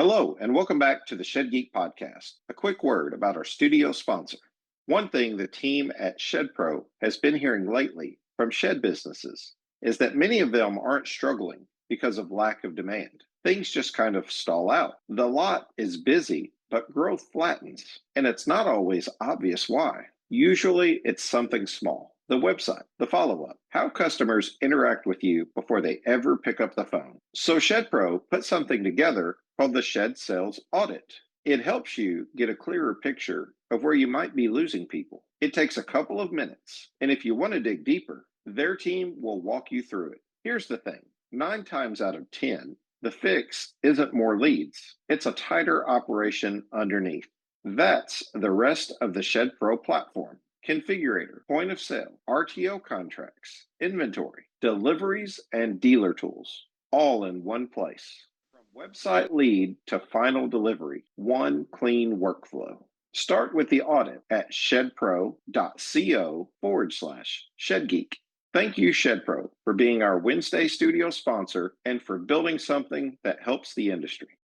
Hello, and welcome back to the Shed Geek Podcast. A quick word about our studio sponsor. One thing the team at Shed Pro has been hearing lately from shed businesses is that many of them aren't struggling because of lack of demand. Things just kind of stall out. The lot is busy, but growth flattens, and it's not always obvious why. Usually, it's something small. The website, the follow up, how customers interact with you before they ever pick up the phone. So, Shed Pro put something together called the Shed Sales Audit. It helps you get a clearer picture of where you might be losing people. It takes a couple of minutes, and if you want to dig deeper, their team will walk you through it. Here's the thing: 9 times out of 10, the fix isn't more leads, it's a tighter operation underneath. That's the rest of the Shed Pro platform: configurator, point of sale, RTO contracts, inventory, deliveries, and dealer tools, all in one place. From website lead to final delivery, one clean workflow. Start with the audit at shedpro.co/shedgeek. Thank you, ShedPro, for being our Wednesday studio sponsor and for building something that helps the industry.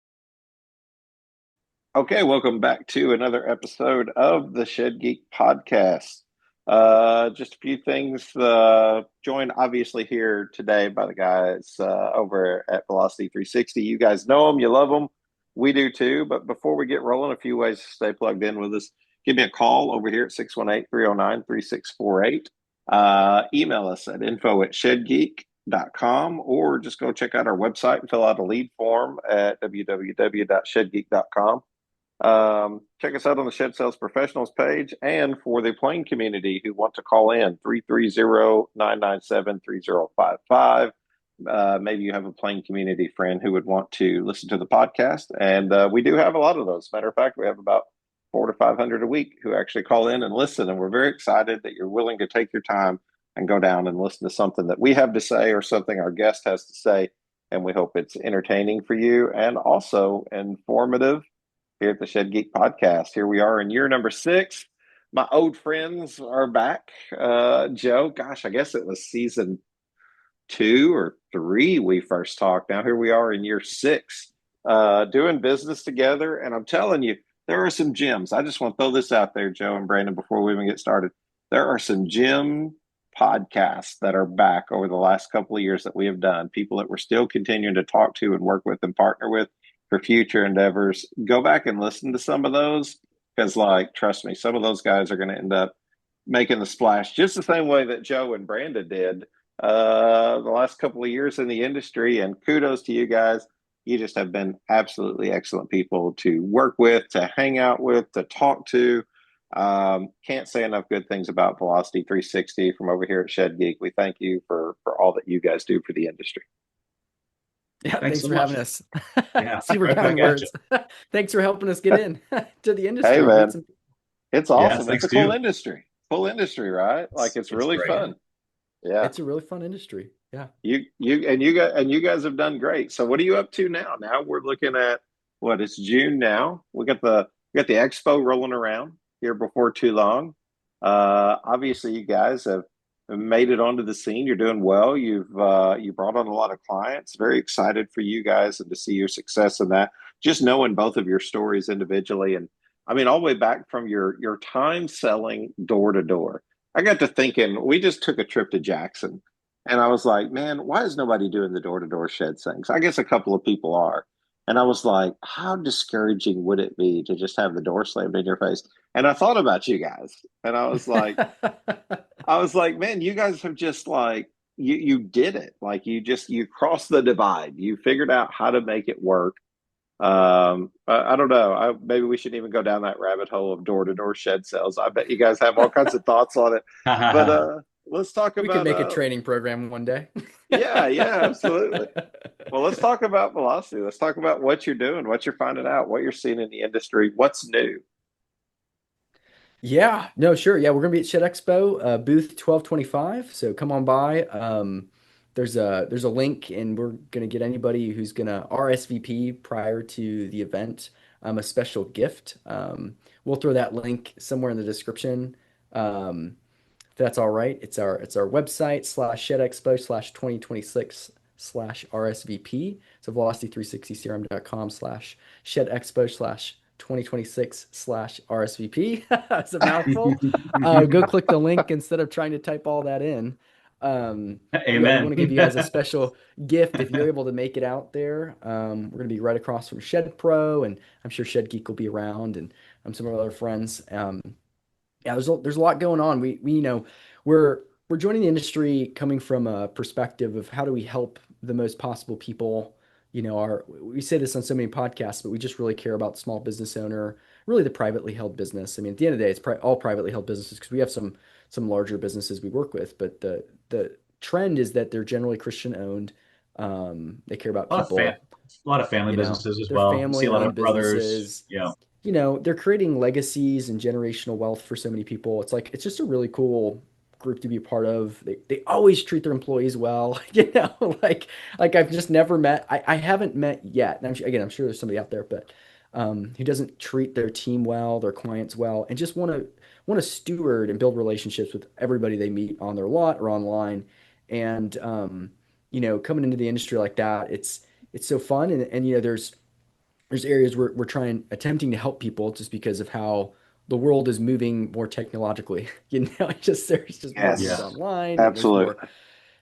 Okay, welcome back to another episode of the Shed Geek Podcast. Just a few things. Joined obviously here today by the guys over at Velocity 360. You guys know them, you love them. We do too. But before we get rolling, a few ways to stay plugged in with us. Give me a call over here at 618-309-3648. Email us at info@shedgeek.com, or just go check out our website and fill out a lead form at www.shedgeek.com. Check us out on the Shed Sales Professionals page, and for the plane community who want to call in, 330-997-3055. Maybe you have a plane community friend who would want to listen to the podcast, and we do have a lot of those. Matter of fact, we have about 400 to 500 a week who actually call in and listen, and we're very excited that you're willing to take your time and go down and listen to something that we have to say or something our guest has to say, and we hope it's entertaining for you and also informative. Here at the Shed Geek Podcast. Here we are in year number 6. My old friends are back. Joe, gosh, I guess it was season 2 or 3 we first talked. Now here we are in year 6, doing business together. And I'm telling you, there are some gems. I just want to throw this out there, Joe and Brandon, before we even get started. There are some gem podcasts that are back over the last couple of years that we have done. People that we're still continuing to talk to and work with and partner with for future endeavors. Go back and listen to some of those, because trust me, some of those guys are going to end up making the splash just the same way that Joe and Brandon did the last couple of years in the industry. And kudos to you guys. You just have been absolutely excellent people to work with, to hang out with, to talk to. Can't say enough good things about Velocity 360 from over here at Shed Geek. We thank you for all that you guys do for the industry. Yeah, Thanks thanks so for much. having us. Yeah, Super right kind back at words. Thanks for helping us get in to the Hey, industry. man, it's Yeah, awesome. It's thanks a to you. cool industry, right? It's It's really great. fun. Yeah. It's a really fun industry. Yeah. You guys have done great. So what are you up to now? Now we're looking at what, it's June now. We got the expo rolling around here before too long. Obviously you guys have made it onto the scene. You're doing well. You brought on a lot of clients. Very excited for you guys and to see your success in that. Just knowing both of your stories individually, and I mean all the way back from your time selling door to door. I got to thinking, we just took a trip to Jackson, and I was like, man, why is nobody doing the door to door shed things? I guess a couple of people are. And I was like, how discouraging would it be to just have the door slammed in your face? And I thought about you guys, and I was like, man, you guys have just you did it. You crossed the divide. You figured out how to make it work. I don't know. Maybe we should even go down that rabbit hole of door to door shed sales. I bet you guys have all kinds of thoughts on it. But let's talk We could about make a training program one day. yeah, absolutely. Well, let's talk about velocity. Let's talk about what you're doing, what you're finding out, what you're seeing in the industry, what's new. Yeah, no, sure. Yeah, we're gonna be at Shed Expo, booth 1225. So come on by. There's a link, and we're gonna get anybody who's gonna RSVP prior to the event a special gift. We'll throw that link somewhere in the description. If that's all right. It's our website /Shed Expo /2026 velocity360crm.com/RSVP. So velocity360crm.com/ShedExpo/2026/RSVP. It's a mouthful. Go click the link instead of trying to type all that in. But yeah, we want Amen. to give you guys a special gift if you're able to make it out there. We're going to be right across from Shed Pro, and I'm sure Shed Geek will be around, and some of our other friends. Yeah, there's a lot going on. We we're joining the industry coming from a perspective of how do we help the most possible people. We say this on so many podcasts, but we just really care about small business owner, really the privately held business. I mean, at the end of the day, it's all privately held businesses because we have some larger businesses we work with, but the trend is that they're generally Christian owned. They care about A lot of fam people, a lot of family businesses as they're well. You see family a lot owned of brothers. businesses. Yeah. They're creating legacies and generational wealth for so many people. It's just a really cool group to be a part of. They always treat their employees well, like I've just never met, I haven't met yet. And I'm sure there's somebody out there, but who doesn't treat their team well, their clients well, and just want to steward and build relationships with everybody they meet on their lot or online. And coming into the industry like that, it's so fun. And there's areas where we're attempting to help people just because of how the world is moving more technologically. There's just more things Yeah. Yes, online, and there's more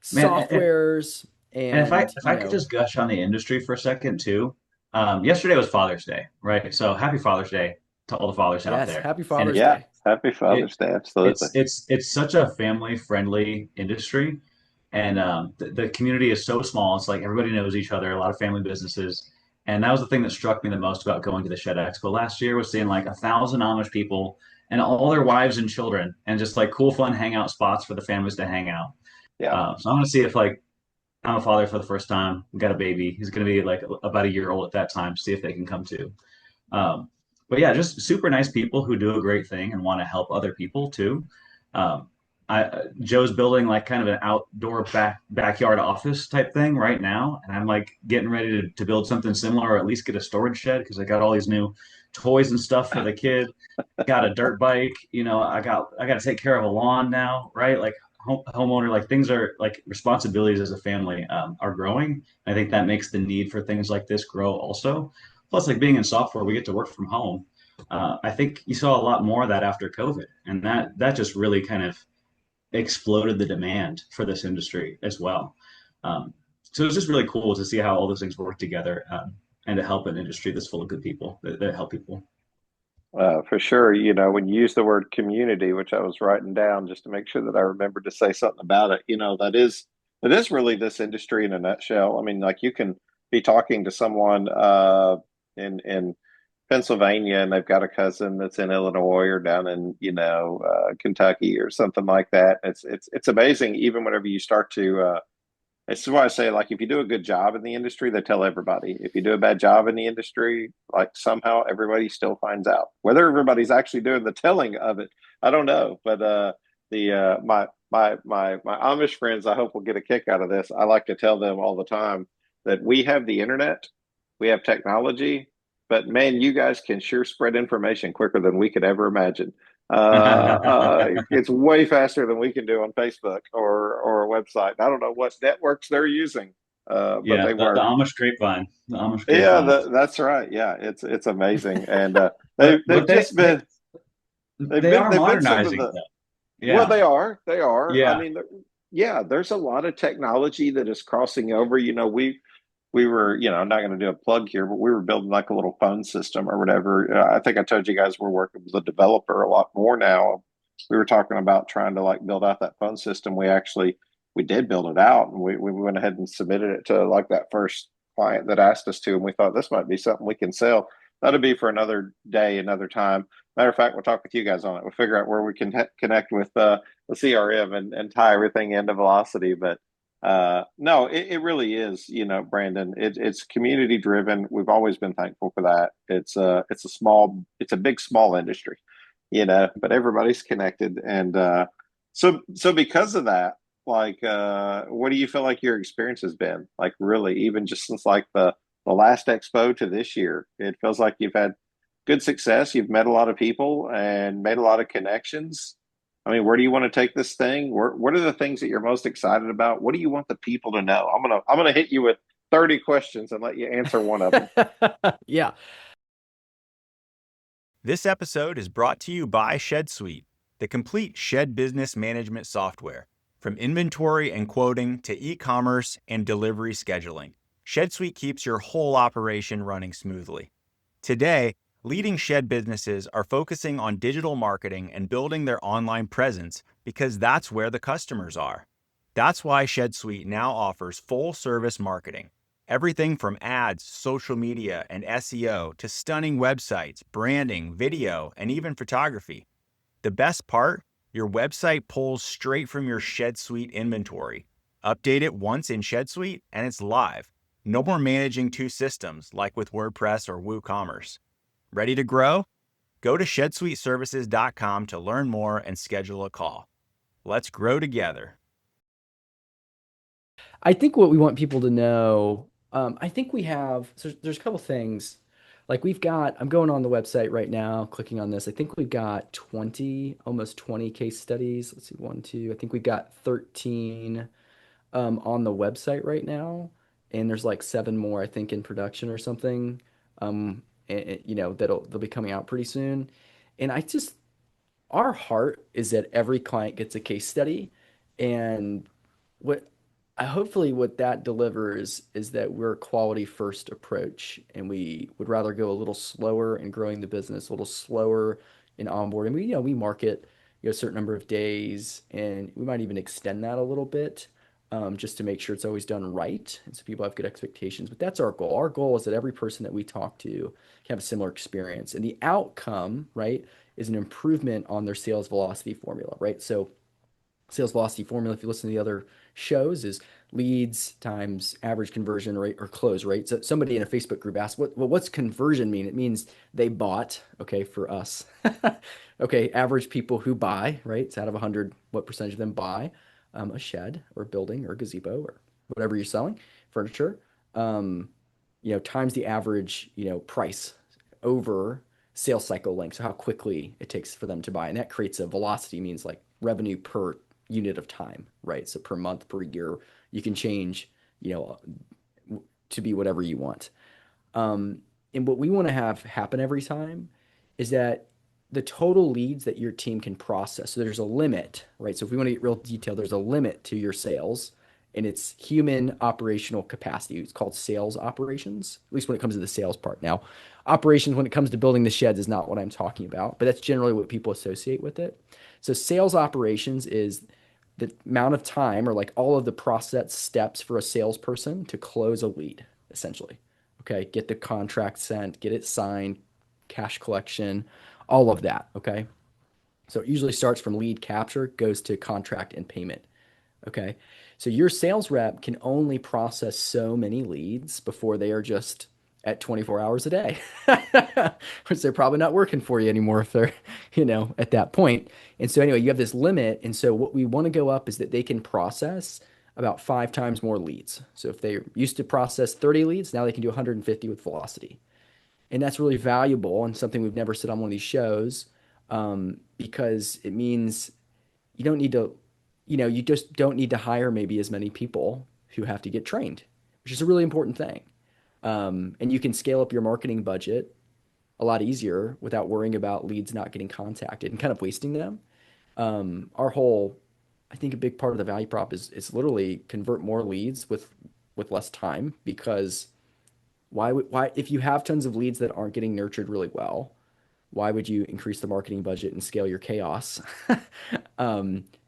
absolutely. Man, softwares, and if I and if I could just gush on the industry for a second too. Yesterday was Father's Day, right? So happy Father's Day to all the fathers out yes, there. happy And Father's Yeah, Day. happy it Father's Day. Absolutely. it's such a family friendly industry, and the community is so small. It's like everybody knows each other. A lot of family businesses, and that was the thing that struck me the most about going to the Shed Expo last year was seeing like 1,000 Amish people and all their wives and children, and just like cool, fun hangout spots for the families to hang out. Yeah. So I want to see if like I'm a father for the first time. We got a baby. He's going to be like about a year old at that time. See if they can come too. Um, but yeah, just super nice people who do a great thing and want to help other people too. Um, Joe's building like kind of an outdoor backyard office type thing right now, and I'm like getting ready to build something similar or at least get a storage shed because I got all these new toys and stuff for the kid. Got a dirt bike. I got to take care of a lawn now, right? Like homeowner, like things are like responsibilities as a family are growing. I think that makes the need for things like this grow also. Plus, like being in software, we get to work from home. I think you saw a lot more of that after COVID, and that just really kind of exploded the demand for this industry as well. Um, so it's just really cool to see how all those things work together and to help an industry that's full of good people that help people. For sure. When you use the word community, which I was writing down just to make sure that I remembered to say something about it, that is really this industry in a nutshell. I mean, like you can be talking to someone in Pennsylvania and they've got a cousin that's in Illinois or down in, Kentucky or something like that. It's amazing even whenever you start to this is why I say, like, if you do a good job in the industry, they tell everybody. If you do a bad job in the industry, like somehow everybody still finds out. Whether everybody's actually doing the telling of it, I don't know. But the my Amish friends, I hope will get a kick out of this. I like to tell them all the time that we have the internet, we have technology, but man, you guys can sure spread information quicker than we could ever imagine. It's way faster than we can do on Facebook or a website. I don't know what networks they're using, but Yeah, they the work. Amish grapevine, the Amish Yeah, grapevine. that's right. Yeah, it's amazing, and But they've just been they are they've been some of modernizing the though. well, Yeah, they are. I yeah. mean, yeah, there's a lot of technology that is crossing over. We were, I'm not going to do a plug here, but we were building like a little phone system or whatever. I think I told you guys we're working with a developer a lot more now. We were talking about trying to like build out that phone system. We did build it out, and we went ahead and submitted it to like that first client that asked us to, and we thought this might be something we can sell. That'll be for another day, another time. Matter of fact, we'll talk with you guys on it. We'll figure out where we can connect with the CRM and tie everything into Velocity. But no, it really is, Brandon. It's community driven. We've always been thankful for that. It's a big small industry, but everybody's connected, and so because of that, like, what do you feel like your experience has been? Like, really, even just since like the last expo to this year, it feels like you've had good success. You've met a lot of people and made a lot of connections. I mean, where do you want to take this thing? What are the things that you're most excited about? What do you want the people to know? I'm gonna hit you with 30 questions and let you answer one of them. Yeah. This episode is brought to you by ShedSuite, the complete shed business management software. From inventory and quoting to e-commerce and delivery scheduling, ShedSuite keeps your whole operation running smoothly. Today, leading shed businesses are focusing on digital marketing and building their online presence because that's where the customers are. That's why ShedSuite now offers full-service marketing. Everything from ads, social media, and SEO to stunning websites, branding, video, and even photography. The best part? Your website pulls straight from your ShedSuite inventory. Update it once in ShedSuite and it's live. No more managing two systems like with WordPress or WooCommerce. Ready to grow? Go to shedsuiteservices.com to learn more and schedule a call. Let's grow together. I think what we want people to know, I think we have, so there's a couple things. Like we've got, I'm going on the website right now, clicking on this. I think we've got 20, almost 20 case studies. Let's see, one, two. I think we've got 13 on the website right now. And there's like seven more, I think, in production or something. They'll be coming out pretty soon. And our heart is that every client gets a case study. And what hopefully what that delivers is that we're a quality first approach and we would rather go a little slower in growing the business, a little slower in onboarding. We market, a certain number of days and we might even extend that a little bit, just to make sure it's always done right. And so people have good expectations, but that's our goal. Our goal is that every person that we talk to can have a similar experience and the outcome, right, is an improvement on their sales velocity formula, right? So sales velocity formula, if you listen to the other shows, is leads times average conversion rate or close rate. So somebody in a Facebook group asked, what's conversion mean? It means they bought, okay, for us. Okay, average people who buy, right? It's out of 100, what percentage of them buy a shed or a building or a gazebo or whatever you're selling, furniture, times the average, price over sales cycle length. So how quickly it takes for them to buy. And that creates a velocity, means like revenue per unit of time, right? So per month, per year, you can change, to be whatever you want. And what we want to have happen every time is that the total leads that your team can process. So there's a limit, right? So if we want to get real detailed, there's a limit to your sales and it's human operational capacity. It's called sales operations, at least when it comes to the sales part. Now, operations when it comes to building the sheds is not what I'm talking about, but that's generally what people associate with it. So sales operations is the amount of time or like all of the process steps for a salesperson to close a lead, essentially. Okay, get the contract sent, get it signed, cash collection, all of that. Okay, so it usually starts from lead capture, goes to contract and payment. Okay. So your sales rep can only process so many leads before they are just at 24 hours a day, which they're probably not working for you anymore if they're, at that point. And so anyway, you have this limit. And so what we want to go up is that they can process about 5 times more leads. So if they used to process 30 leads, now they can do 150 with velocity. And that's really valuable and something we've never said on one of these shows, because it means you don't need to, you just don't need to hire maybe as many people who have to get trained, which is a really important thing. And you can scale up your marketing budget a lot easier without worrying about leads not getting contacted and kind of wasting them. Our whole, I think a big part of the value prop is literally convert more leads with less time, because why if you have tons of leads that aren't getting nurtured really well, why would you increase the marketing budget and scale your chaos?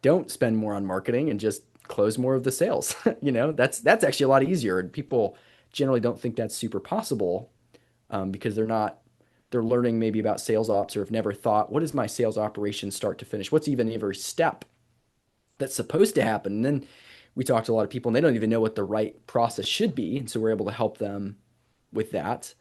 Don't spend more on marketing and just close more of the sales. That's actually a lot easier. And people generally don't think that's super possible, because they're learning maybe about sales ops or have never thought, what is my sales operation start to finish? What's even every step that's supposed to happen? And then we talk to a lot of people and they don't even know what the right process should be. And so we're able to help them with that.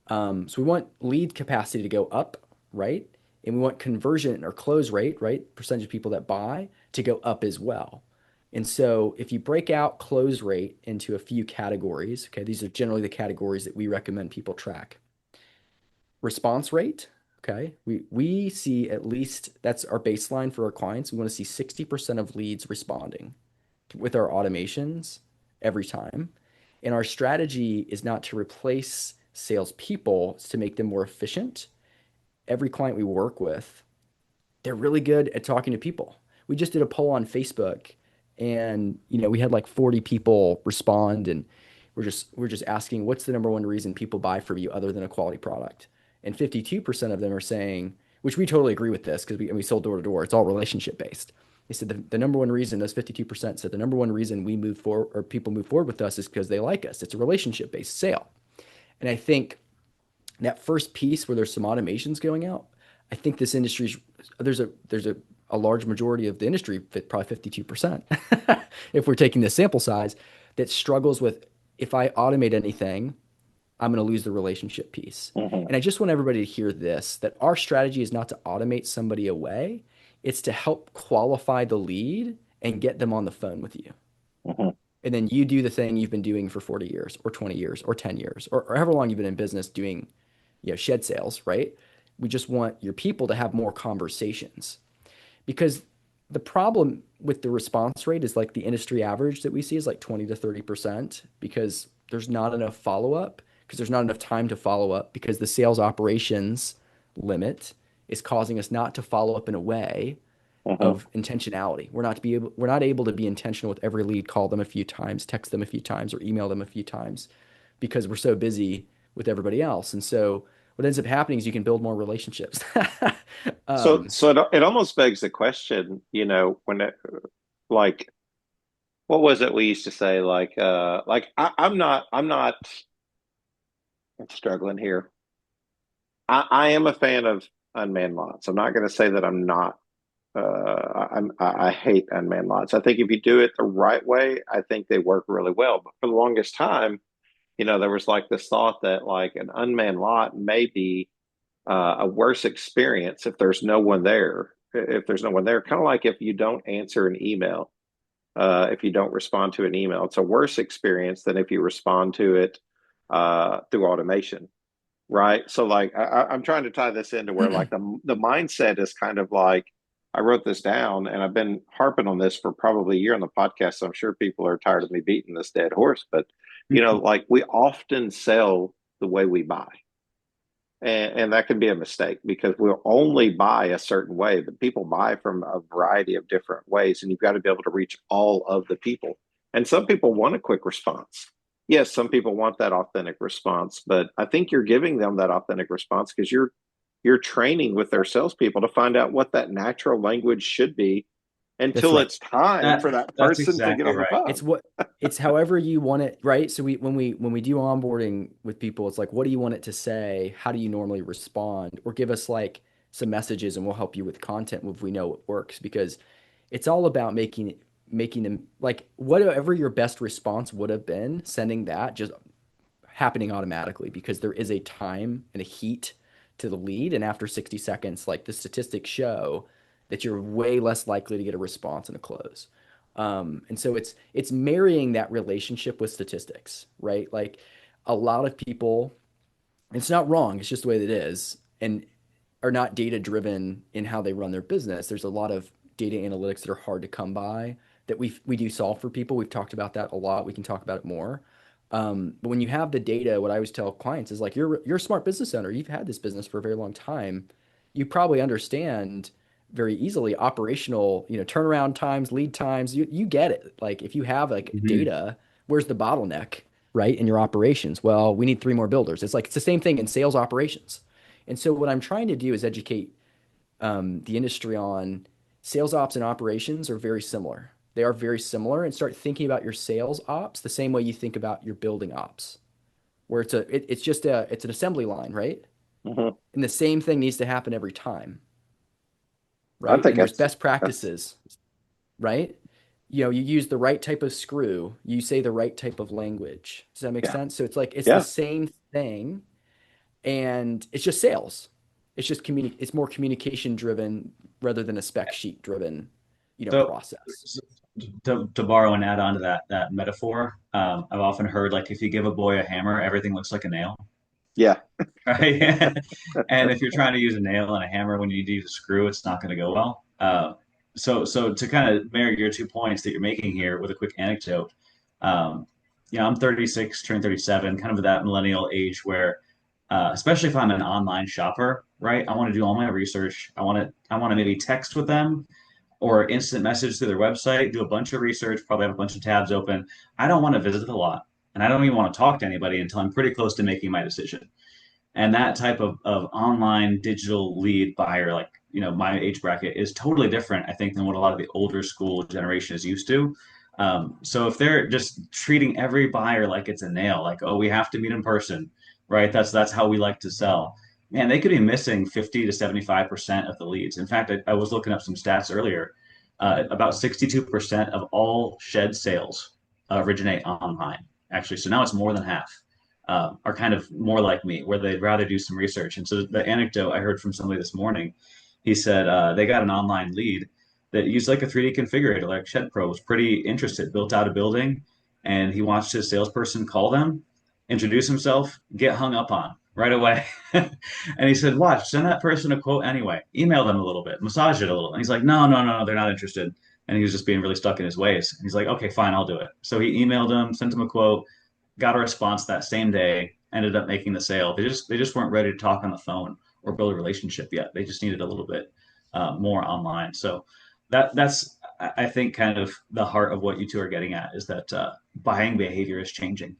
So we want lead capacity to go up, right? And we want conversion or close rate, right? Percentage of people that buy to go up as well. And so if you break out close rate into a few categories, okay, these are generally the categories that we recommend people track. Response rate, Okay. We see at least that's our baseline for our clients. We want to see 60% of leads responding with our automations every time. And our strategy is not to replace salespeople, it's to make them more efficient. Every client we work with, they're really good at talking to people. We just did a poll on Facebook and we had like 40 people respond, and we're just asking what's the number one reason people buy from you other than a quality product. And 52% of them are saying, which we totally agree with this because we sold door to door. It's all relationship based. They said the number one reason, those 52% said the number one reason we move forward or people move forward with us is because they like us. It's a relationship based sale. And I think that first piece where there's some automations going out, I think this industry's there's a large majority of the industry, probably 52%, if we're taking this sample size, that struggles with if I automate anything, I'm going to lose the relationship piece. Hmm. And I just want everybody to hear this, that our strategy is not to automate somebody away. It's to help qualify the lead and get them on the phone with you. Hmm. And then you do the thing you've been doing for 40 years or 20 years or 10 years or however long you've been in business doing, shed sales, right? We just want your people to have more conversations because the problem with the response rate is like the industry average that we see is like 20 to 30% because there's not enough follow up because there's not enough time to follow up because the sales operations limit is causing us not to follow up in a way Hmm. of intentionality. We're not able to be intentional with every lead, call them a few times, text them a few times, or email them a few times because we're so busy with everybody else. And so what ends up happening is you can build more relationships. So, um, so it almost begs the question, like, what was it we used to say? I'm struggling here. I am a fan of unmanned lots. I'm not going to say that I'm not. I hate unmanned lots. I think if you do it the right way, I think they work really well. But for the longest time, there was like this thought that like an unmanned lot may be a worse experience if there's no one there. If there's no one there, kind of like if you don't answer an email, if you don't respond to an email, it's a worse experience than if you respond to it through automation, right? So like I'm trying to tie this into where like the mindset is kind of like I wrote this down and I've been harping on this for probably a year on the podcast. So I'm sure people are tired of me beating this dead horse, but like we often sell the way we buy. And that can be a mistake because we'll only buy a certain way, but people buy from a variety of different ways, and you've got to be able to reach all of the people. And some people want a quick response. Yes, some people want that authentic response, but I think you're giving them that authentic response because you're training with their salespeople to find out what that natural language should be that's until right. it's time for that That's person to get exactly on the right. It's phone. what it's however you want it, right? So when we do onboarding with people, it's like, what do you want it to say? How do you normally respond? Or give us like some messages and we'll help you with content if we know it works because it's all about making them like whatever your best response would have been, sending that just happening automatically because there is a time and a heat to the lead. And after 60 seconds, like the statistics show that you're way less likely to get a response and a close. And so it's marrying that relationship with statistics, right? Like a lot of people, it's not wrong, it's just the way that it is, and are not data driven in how they run their business. There's a lot of data analytics that are hard to come by that we do solve for people. We've talked about that a lot. We can talk about it more. But when you have the data, what I always tell clients is like you're a smart business owner. You've had this business for a very long time. You probably understand very easily operational, turnaround times, lead times. You get it. Like if you have like Mhm. data, where's the bottleneck, right, in your operations? Well, we need three more builders. It's the same thing in sales operations. And so what I'm trying to do is educate the industry on sales ops and operations are very similar. They are very similar, and start thinking about your sales ops the same way you think about your building ops, where it's an assembly line, right? Mhm. And the same thing needs to happen every time, I right? think And there's that's best that's practices, right? You use the right type of screw, you say the right type of language. Does that make yeah, sense? So it's like it's the yeah. same thing, and it's just sales. It's more communication driven rather than a spec sheet driven, So, process. to borrow and add on to that metaphor, I've often heard like if you give a boy a hammer, everything looks like a nail. Yeah. right? And if you're trying to use a nail and a hammer when you need to use a screw, it's not going to go well. So to kind of marry your 2 points that you're making here with a quick anecdote, um, I'm 36, turning 37, kind of that millennial age where, especially if I'm an online shopper, right? I want to do all my research. I want to maybe text with them or instant message through their website, do a bunch of research, probably have a bunch of tabs open. I don't want to visit a lot, and I don't even want to talk to anybody until I'm pretty close to making my decision. And that type of online digital lead buyer, like my age bracket, is totally different, I think, than what a lot of the older school generation is used to. So if they're just treating every buyer like it's a nail, like, oh, we have to meet in person, right? That's how we like to sell. Man, they could be missing 50 to 75% of the leads. In fact, I was looking up some stats earlier. About 62% of all shed sales originate online, actually. So now it's more than half are kind of more like me, where they'd rather do some research. And so the anecdote I heard from somebody this morning, he said they got an online lead that used like a 3D configurator, like Shed Pro was pretty interested, built out a building, and he watched his salesperson call them, introduce himself, get hung up on right away. And he said, watch, send that person a quote anyway, email them a little bit, massage it a little. And he's like, no, no, no, they're not interested. And he was just being really stuck in his ways. And he's like, okay, fine, I'll do it. So he emailed him, sent him a quote, got a response that same day, ended up making the sale. They just weren't ready to talk on the phone or build a relationship yet. They just needed a little bit more online. So that's I think kind of the heart of what you two are getting at is that buying behavior is changing.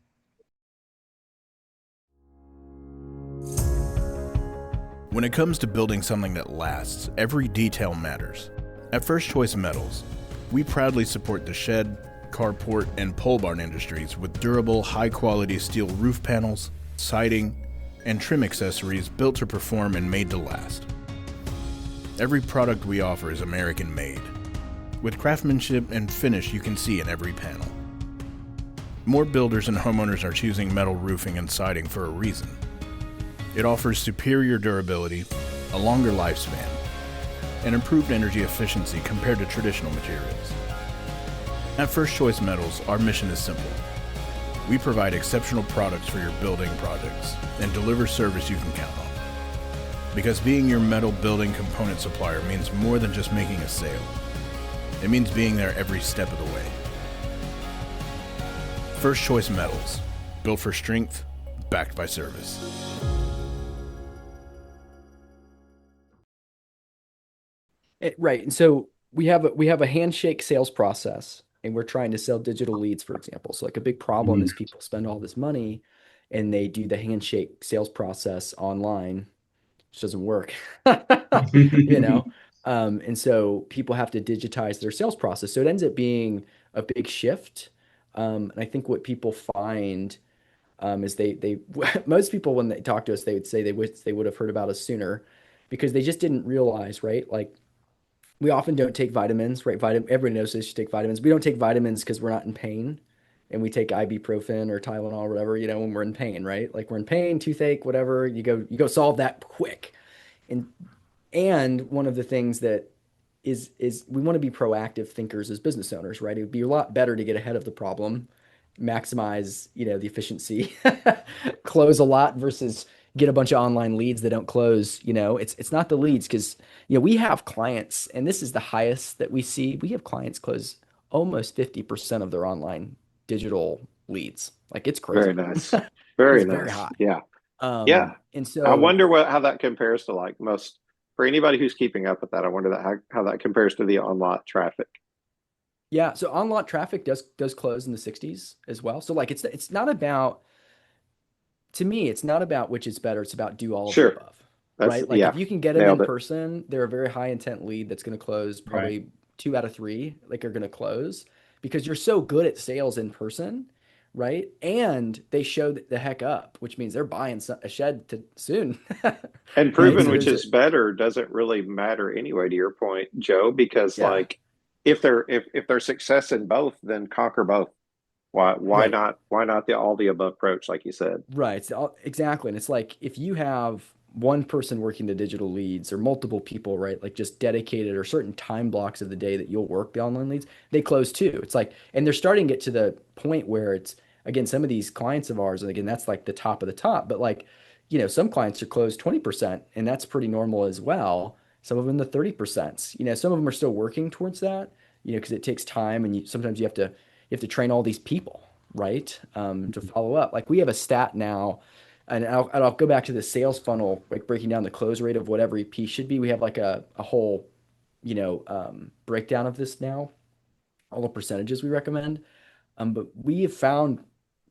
When it comes to building something that lasts, every detail matters. At First Choice Metals, we proudly support the shed, carport, and pole barn industries with durable, high-quality steel roof panels, siding, and trim accessories built to perform and made to last. Every product we offer is American-made, with craftsmanship and finish you can see in every panel. More builders and homeowners are choosing metal roofing and siding for a reason. It offers superior durability, a longer lifespan, and improved energy efficiency compared to traditional materials. At First Choice Metals, our mission is simple. We provide exceptional products for your building projects and deliver service you can count on. Because being your metal building component supplier means more than just making a sale. It means being there every step of the way. First Choice Metals, built for strength, backed by service. Right. And so we have a handshake sales process, and we're trying to sell digital leads, for example. So like a big problem is people spend all this money and they do the handshake sales process online, which doesn't work. you know. And so people have to digitize their sales process. So it ends up being a big shift. And I think what people find is they most people when they talk to us, they would say they would have heard about us sooner because they just didn't realize, right? Like we often don't take vitamins, right? Everybody knows they should take vitamins. We don't take vitamins because we're not in pain, and we take ibuprofen or Tylenol or whatever, when we're in pain, right? Like we're in pain, toothache, whatever. You go solve that quick. And one of the things that is we want to be proactive thinkers as business owners, right? It would be a lot better to get ahead of the problem, maximize, the efficiency, close a lot versus get a bunch of online leads that don't close. It's not the leads because we have clients, and this is the highest that we see. We have clients close almost 50% of their online digital leads. Like it's Very crazy. nice. Very It's very nice. high. Yeah. Yeah. And I so wonder how that compares to like most for anybody who's keeping up with that. I wonder how that compares to the online traffic. yeah, so on lot traffic does close in the 60s as well. So like it's not about to me, it's not about which is better, it's about do all of the Sure. above. That's Right? Like yeah. if you can get them in Nailed it. person, they're a very high intent lead that's going to close Right. probably 2 out of 3 like are going to close because you're so good at sales in person, right? And they show the heck up, which means they're buying a shed soon. And Right? proven So which there's a is better doesn't really matter anyway, to your point, Joe, because yeah, like if there's success in both, then conquer both. right. Why not the all the above approach, like you said? Right. Exactly. And it's like if you have one person working the digital leads or multiple people, right? Like just dedicated or certain time blocks of the day that you'll work the online leads, they close too. It's like, and they're starting to get to the point where it's, again, some of these clients of ours, and again, that's like the top of the top, but like, some clients are closed 20%, and that's pretty normal as well. Some of them the 30%. Some of them are still working towards that, because it takes time, and sometimes you have to train all these people, right? To follow up. Like we have a stat now, and I'll go back to the sales funnel, like breaking down the close rate of what every piece should be. We have like a whole, breakdown of this now, all the percentages we recommend. But we have found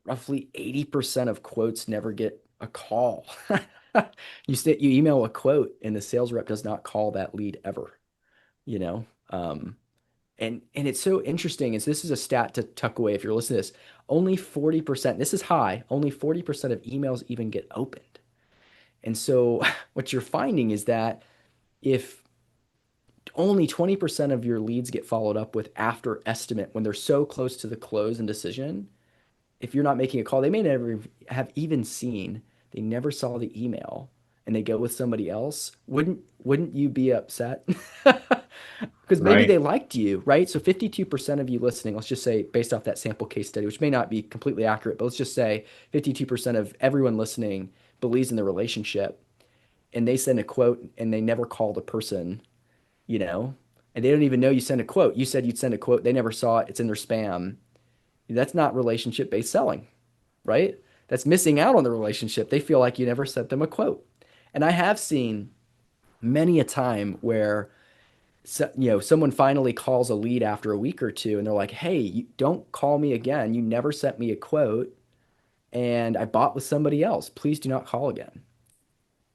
roughly 80% of quotes never get a call. You email a quote and the sales rep does not call that lead ever, you know? And it's so interesting is this is a stat to tuck away if you're listening to this. Only 40%, this is high, only 40% of emails even get opened. And so what you're finding is that if only 20% of your leads get followed up with after estimate when they're so close to the close and decision, if you're not making a call, they may never have even seen, they never saw the email and they go with somebody else. Wouldn't you be upset? Because maybe Right. they liked you, right? So 52% of you listening, let's just say based off that sample case study, which may not be completely accurate, but let's just say 52% of everyone listening believes in the relationship and they send a quote and they never call the person, you know, and they don't even know you sent a quote. You said you'd send a quote. They never saw it. It's in their spam. That's not relationship based selling, right? That's missing out on the relationship. They feel like you never sent them a quote. And I have seen many a time where someone finally calls a lead after a week or two and they're like, "Hey, you don't call me again. You never sent me a quote and I bought with somebody else. Please do not call again."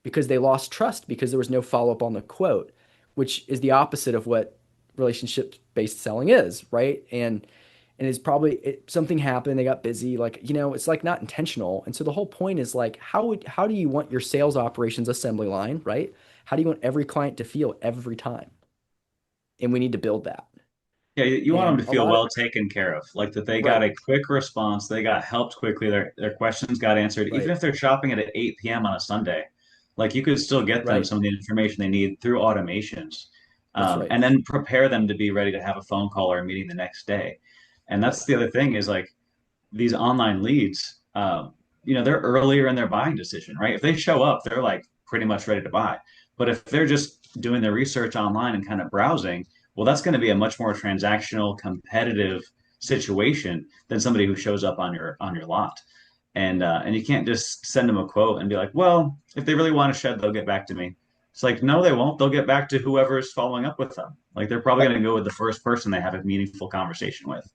Because they lost trust because there was no follow-up on the quote, which is the opposite of what relationship-based selling is, right? And it's probably something happened, they got busy, like, it's like not intentional. And so the whole point is like, how do you want your sales operations assembly line, right? How do you want every client to feel every time? And we need to build that. Yeah, you want them And to a feel lot of, well taken care of, like that they got right, a quick response, they got helped quickly, their questions got answered, even right, if they're shopping at 8 p.m. on a Sunday. Like you could still get them right. some of the information they need through automations, That's right. and then prepare them to be ready to have a phone call or a meeting the next day. And Right. that's the other thing is like these online leads, they're earlier in their buying decision, right? If they show up, they're like pretty much ready to buy. But if they're just doing their research online and kind of browsing, well, that's going to be a much more transactional, competitive situation than somebody who shows up on your lot. And you can't just send them a quote and be like, well, if they really want to shed, they'll get back to me. It's like, no, they won't. They'll get back to whoever's following up with them. Like they're probably I, going to go with the first person they have a meaningful conversation with.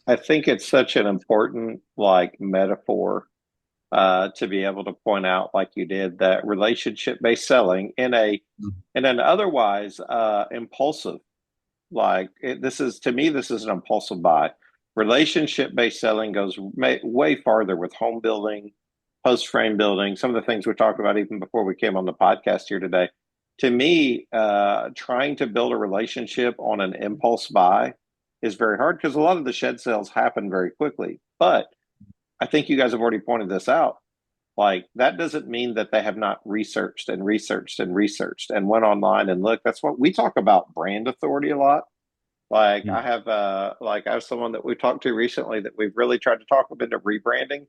I think it's such an important like metaphor to be able to point out, like you did, that relationship based selling in an otherwise impulsive this is to me this is an impulsive buy. Relationship based selling goes way farther with home building, post frame building, some of the things we talked about even before we came on the podcast here today. To me, trying to build a relationship on an impulse buy is very hard because a lot of the shed sales happen very quickly. But I think you guys have already pointed this out. Like that doesn't mean that they have not researched and researched and researched and went online and looked. That's what we talk about brand authority a lot. I have someone that we talked to recently that we've really tried to talk them into rebranding.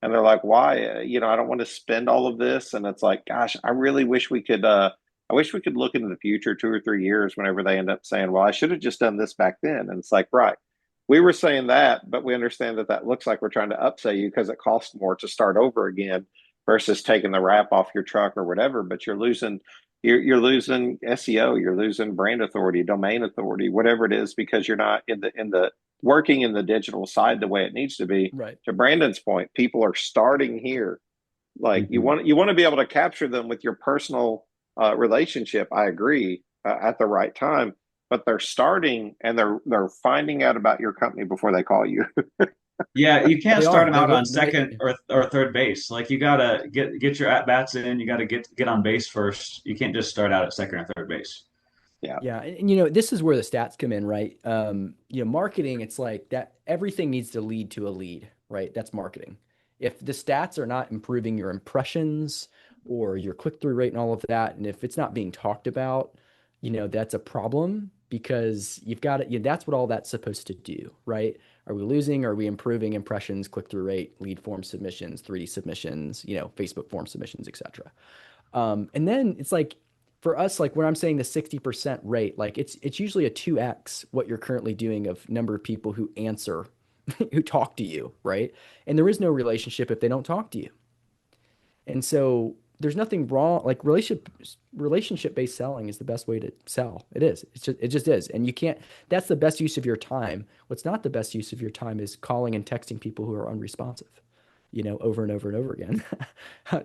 And they're like, why? I don't want to spend all of this. And it's like, gosh, I really wish we could I wish we could look into the future 2 or 3 years whenever they end up saying, well, I should have just done this back then. And it's like, right. We were saying that, but we understand that that looks like we're trying to upsell you because it costs more to start over again versus taking the wrap off your truck or whatever. But you're losing SEO, you're losing brand authority, domain authority, whatever it is, because you're not in the working in the digital side the way it needs to be. Right. To Brandon's point, people are starting here. Like Mhm. you want to be able to capture them with your personal relationship. I agree at the right time, but they're starting and they're finding out about your company before they call you. Yeah, you can't They start are. them out on second or third base. Like you gotta get your at bats in. You gotta get on base first. You can't just start out at second or third base. Yeah. Yeah, and this is where the stats come in, right? Marketing, it's like that everything needs to lead to a lead, right? That's marketing. If the stats are not improving your impressions or your click-through rate and all of that, and if it's not being talked about, that's a problem because you've got it, that's what all that's supposed to do, right? Are we losing? Are we improving impressions, click-through rate, lead form submissions, 3D submissions, Facebook form submissions, etc. And then it's like for us, like when I'm saying the 60% rate, like it's usually a 2x what you're currently doing of number of people who answer, who talk to you, right? And there is no relationship if they don't talk to you. And so there's nothing wrong. Like relationship based selling is the best way to sell. It is. It just is. And you can't. That's the best use of your time. What's not the best use of your time is calling and texting people who are unresponsive, over and over and over again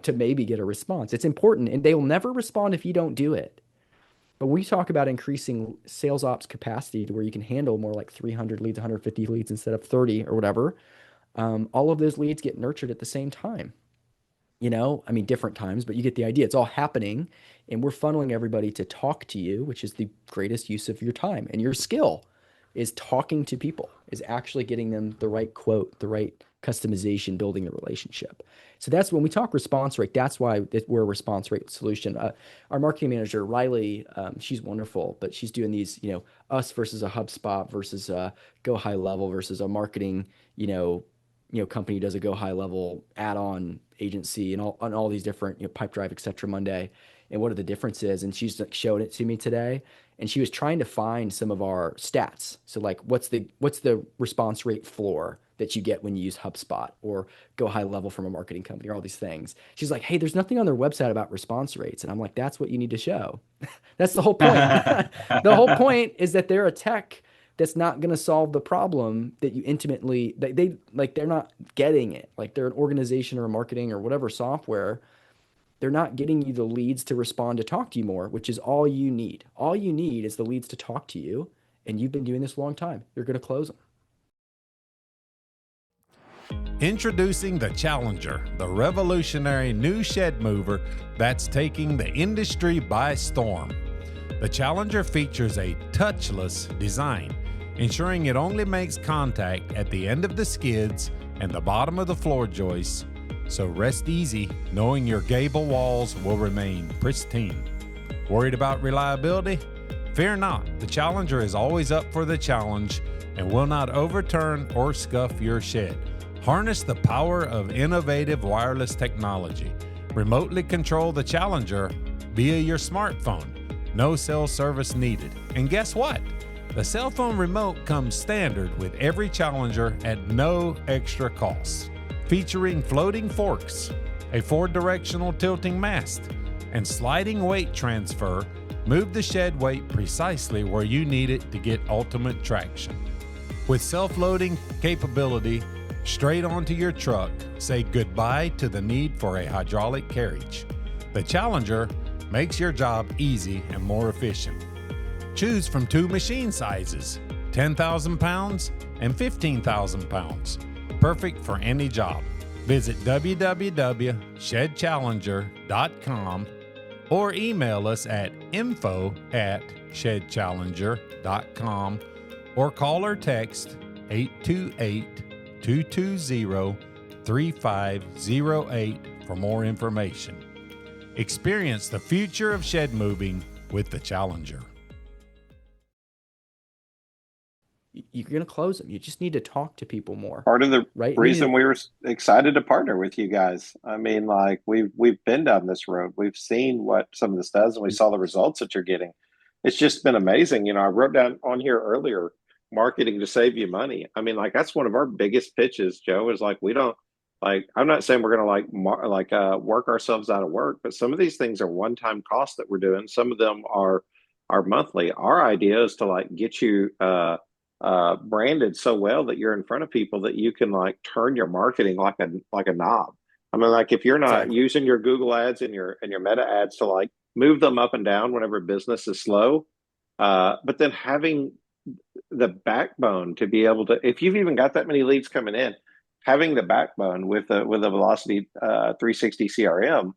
to maybe get a response. It's important, and they will never respond if you don't do it. But when we talk about increasing sales ops capacity to where you can handle more like 300 leads, 150 leads instead of 30 or whatever, all of those leads get nurtured at the same time. I mean, different times, but you get the idea. It's all happening, and we're funneling everybody to talk to you, which is the greatest use of your time. And your skill is talking to people, is actually getting them the right quote, the right customization, building the relationship. So that's when we talk response rate. That's why we're a response rate solution. Our marketing manager, Riley, she's wonderful, but she's doing these, us versus a HubSpot versus a Go High Level versus a marketing, company does a Go High Level add-on agency and all these different, Pipedrive, et cetera, Monday, and what are the differences. And she's like showed it to me today, and she was trying to find some of our stats. So like, what's the response rate floor that you get when you use HubSpot or Go High Level from a marketing company or all these things. She's like, hey, there's nothing on their website about response rates. And I'm like, that's what you need to show. That's the whole point. The whole point is that they're a tech that's not going to solve the problem that you intimately, they're not getting it. Like they're an organization or a marketing or whatever software. They're not getting you the leads to respond to talk to you more, which is all you need. All you need is the leads to talk to you. And you've been doing this a long time. You're going to close them. Introducing the Challenger, the revolutionary new shed mover that's taking the industry by storm. The Challenger features a touchless design, ensuring it only makes contact at the end of the skids and the bottom of the floor joists, so rest easy knowing your gable walls will remain pristine. Worried about reliability? Fear not, the Challenger is always up for the challenge and will not overturn or scuff your shed. Harness the power of innovative wireless technology. Remotely control the Challenger via your smartphone. No cell service needed. And guess what? The cell phone remote comes standard with every Challenger at no extra cost. Featuring floating forks, a 4-directional tilting mast, and sliding weight transfer, move the shed weight precisely where you need it to get ultimate traction. With self-loading capability, straight onto your truck, say goodbye to the need for a hydraulic carriage. The Challenger makes your job easy and more efficient. Choose from 2 machine sizes, 10,000 pounds and 15,000 pounds. Perfect for any job. Visit www.shedchallenger.com or email us at info@shedchallenger.com or call or text 828-220-3508 for more information. Experience the future of shed moving with the Challenger. You're going to close them. You just need to talk to people more. Part of the right? reason we were excited to partner with you guys. I mean, like we've been down this road. We've seen what some of this does, and we saw the results that you're getting. It's just been amazing. I wrote down on here earlier, marketing to save you money. I mean, like that's one of our biggest pitches, Joe, is like we don't like. I'm not saying we're going to work ourselves out of work, but some of these things are one-time costs that we're doing. Some of them are monthly. Our idea is to like get you branded so well that you're in front of people that you can like turn your marketing like a knob. I mean, like if you're not using your Google ads and your Meta ads to like move them up and down whenever business is slow, but then having the backbone to be able to, if you've even got that many leads coming in, having the backbone with a Velocity 360 CRM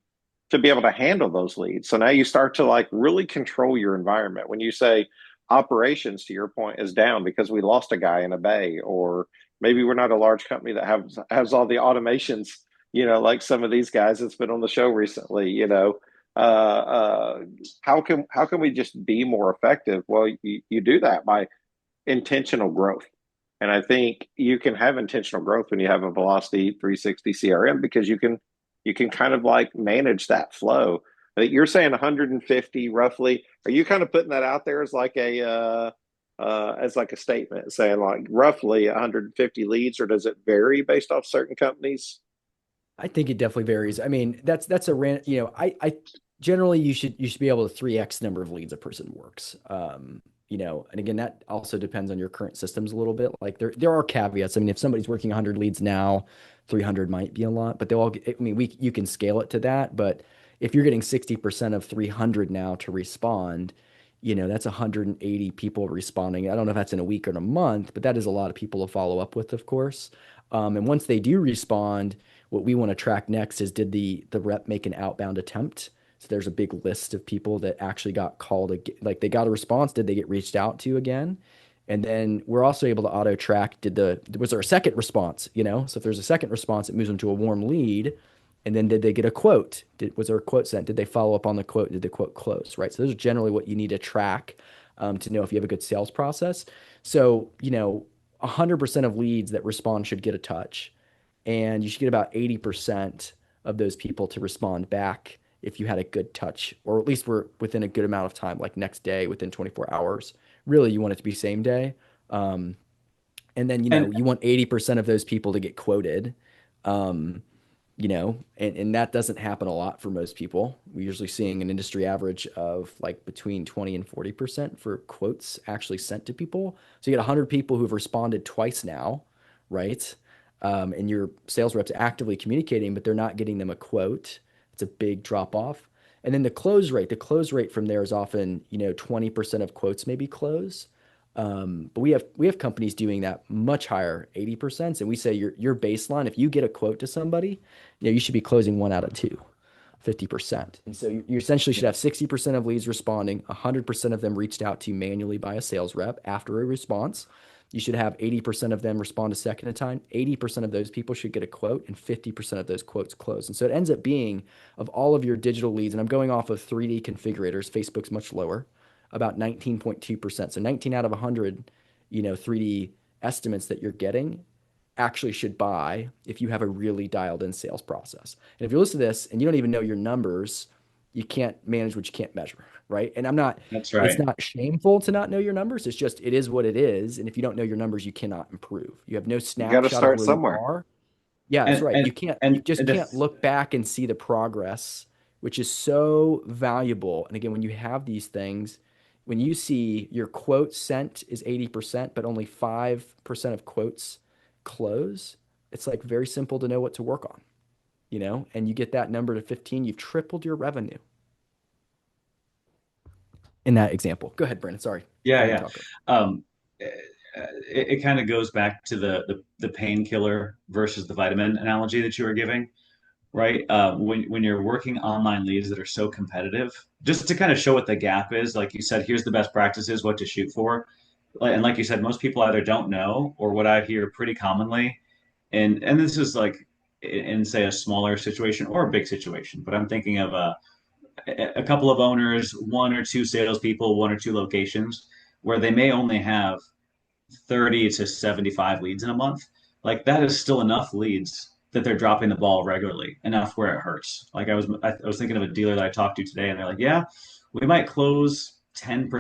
to be able to handle those leads. So now you start to like really control your environment. When you say operations, to your point, is down because we lost a guy in a bay, or maybe we're not a large company that has all the automations, like some of these guys that's been on the show recently, how can we just be more effective? Well, you do that by intentional growth. And I think you can have intentional growth when you have a Velocity 360 CRM because you can kind of like manage that flow. But you're saying 150 roughly. Are you kind of putting that out there as like a statement saying like roughly 150 leads, or does it vary based off certain companies? I think it definitely varies. I mean, that's a ran, I generally you should be able to 3x number of leads a person works. And again, that also depends on your current systems a little bit. Like there are caveats. I mean, if somebody's working 100 leads now, 300 might be a lot, but they'll all get, I mean, you can scale it to that, but if you're getting 60% of 300 now to respond, that's 180 people responding. I don't know if that's in a week or in a month, but that is a lot of people to follow up with, of course. And once they do respond, what we want to track next is did the rep make an outbound attempt? So there's a big list of people that actually got called, like they got a response. Did they get reached out to again? And then we're also able to auto track, was there a second response? So if there's a second response, it moves them to a warm lead. And then did they get a quote? Was there a quote sent? Did they follow up on the quote? Did the quote close? Right. So those are generally what you need to track to know if you have a good sales process. So, 100% of leads that respond should get a touch. And you should get about 80% of those people to respond back if you had a good touch, or at least we're within a good amount of time, like next day, within 24 hours. Really, you want it to be same day. And then, And you want 80% of those people to get quoted. Um, and that doesn't happen a lot for most people. We're usually seeing an industry average of like between 20 and 40% for quotes actually sent to people. So you get 100 people who've responded twice now, right? And your sales reps actively communicating, but they're not getting them a quote. It's a big drop off. And then the close rate from there is often, 20% of quotes maybe close. But we have companies doing that much higher, 80%. And we say your baseline, if you get a quote to somebody, you should be closing one out of two, 50%. And so you essentially should have 60% of leads responding, 100% of them reached out to you manually by a sales rep after a response. You should have 80% of them respond a second time. 80% of those people should get a quote, and 50% of those quotes close. And so it ends up being of all of your digital leads, and I'm going off of 3D configurators, Facebook's much lower, about 19.2%. So 19 out of 100, 3D estimates that you're getting actually should buy if you have a really dialed in sales process. And if you listen to this and you don't even know your numbers, you can't manage what you can't measure, right? And that's it's right. not shameful to not know your numbers. It's just, it is what it is. And if you don't know your numbers, you cannot improve. You have no You got to snapshot of start where you somewhere. are. Yeah, that's And right. and You just and can't if look back and see the progress, which is so valuable. And again, when you have these things, when you see your quote sent is 80%, but only 5% of quotes close, it's like very simple to know what to work on, and you get that number to 15, you've tripled your revenue in that example. Go ahead, Brandon. Sorry. Yeah, I didn't yeah. talk. Um, it kind of goes back to the painkiller versus the vitamin analogy that you were giving, right? When you're working online leads that are so competitive, just to kind of show what the gap is, like you said, here's the best practices, what to shoot for. And like you said, most people either don't know, or what I hear pretty commonly, and this is like in say a smaller situation or a big situation, but I'm thinking of a couple of owners, one or two salespeople, one or two locations, where they may only have 30 to 75 leads in a month. Like that is still enough leads that they're dropping the ball regularly, enough where it hurts. Like I was thinking of a dealer that I talked to today, and they're like, yeah, we might close 10%,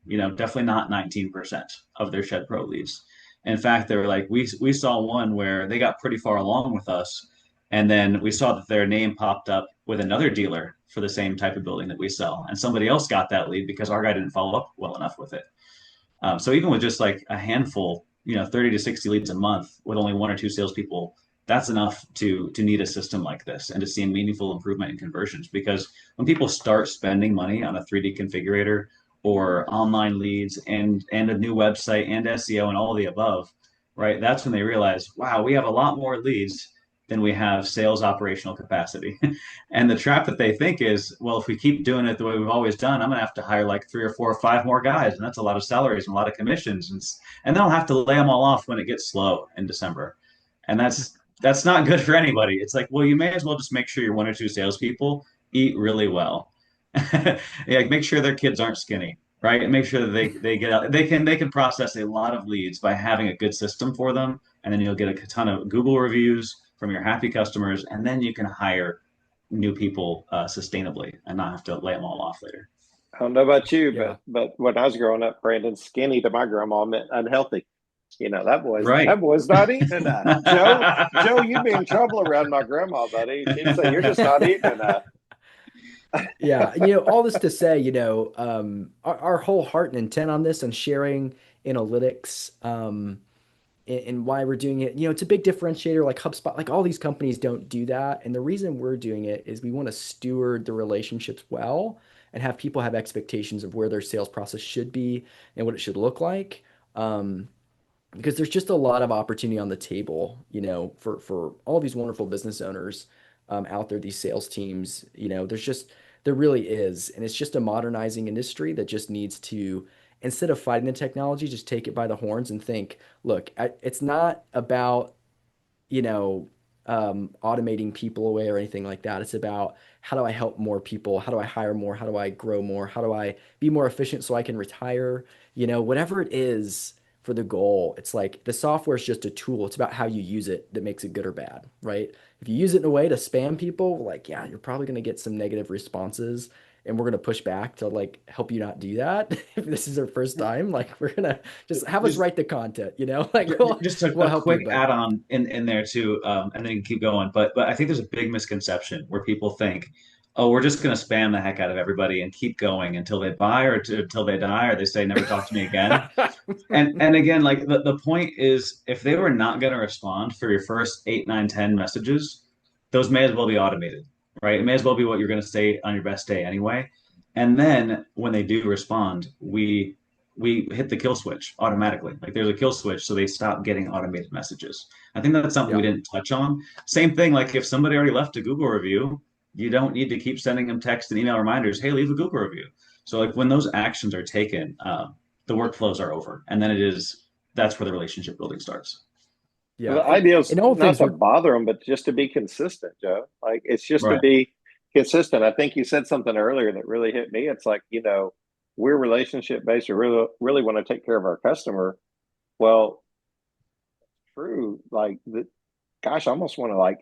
definitely not 19% of their Shed Pro leads. In fact, they were like, we saw one where they got pretty far along with us, and then we saw that their name popped up with another dealer for the same type of building that we sell, and somebody else got that lead because our guy didn't follow up well enough with it. So even with just like a handful, 30 to 60 leads a month with only one or two salespeople, that's enough to need a system like this and to see a meaningful improvement in conversions. Because when people start spending money on a 3D configurator or online leads and a new website and SEO and all of the above, right? That's when they realize, wow, we have a lot more leads than we have sales operational capacity. And the trap that they think is, well, if we keep doing it the way we've always done, I'm going to have to hire like 3 or 4 or 5 more guys. And that's a lot of salaries and a lot of commissions. And then I'll have to lay them all off when it gets slow in December. And that's not good for anybody. It's like, well, you may as well just make sure your one or two salespeople eat really well. Yeah, make sure their kids aren't skinny. right? And make sure that they get out. They can process a lot of leads by having a good system for them, and then you'll get a ton of Google reviews from your happy customers, and then you can hire new people sustainably and not have to lay them all off later. I don't know about you, Yeah. but when I was growing up, Brandon, skinny to my grandma meant unhealthy. Right. That boy's not eating enough. Joe, you'd be in trouble around my grandma, buddy. She'd say you're just not eating enough. Yeah, all this to say, our whole heart and intent on this and sharing analytics, and why we're doing it, it's a big differentiator. Like HubSpot, like all these companies don't do that, and the reason we're doing it is we want to steward the relationships well and have people have expectations of where their sales process should be and what it should look like. Because there's just a lot of opportunity on the table, for all these wonderful business owners out there, these sales teams, there really is. And it's just a modernizing industry that just needs to, instead of fighting the technology, just take it by the horns and think, look, it's not about, automating people away or anything like that. It's about how do I help more people? How do I hire more? How do I grow more? How do I be more efficient so I can retire? Whatever it is for the goal, it's like the software is just a tool. It's about how you use it that makes it good or bad, right? If you use it in a way to spam people, like, yeah, you're probably going to get some negative responses. And we're going to push back to like help you not do that. If this is our first time, like we're going to just have us Just write the content, like we'll a help you, quick but add-on in there too, and then you can keep going. But I think there's a big misconception where people think, oh, we're just going to spam the heck out of everybody and keep going until they buy or until they die or they say never talk to me again. And again, like the point is, if they were not going to respond for your first 8, 9, 10 messages, those may as well be automated, right? It may as well be what you're going to say on your best day anyway. And then when they do respond, we hit the kill switch automatically. Like there's a kill switch, so they stop getting automated messages. I think that's something we yeah. didn't touch on. Same thing, like if somebody already left a Google review, you don't need to keep sending them text and email reminders. Hey, leave a Google review. So like when those actions are taken, the workflows are over, and then that's where the relationship building starts. Well, Yeah. the idea is And all not things to we're bother them, but just to be consistent, Joe. Like it's just to Right. be consistent. I think you said something earlier that really hit me. It's like, we're relationship based. We really want to take care of our customer. Well, true. Like gosh, I almost want to like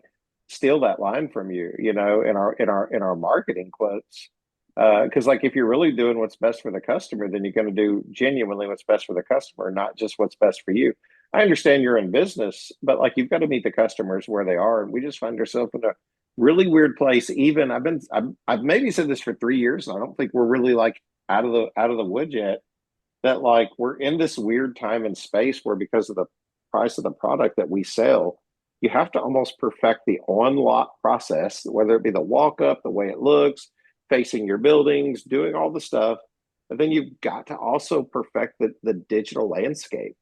steal that line from you, in our marketing quotes. Because like if you're really doing what's best for the customer, then you're going to do genuinely what's best for the customer, not just what's best for you. I understand you're in business, but like you've got to meet the customers where they are, and we just find ourselves in a really weird place. Even I've maybe said this for 3 years, and I don't think we're really like out of the woods yet. That like we're in this weird time and space where because of the price of the product that we sell, you have to almost perfect the on lot process, whether it be the walk up, the way it looks, facing your buildings, doing all the stuff. But then you've got to also perfect the digital landscape.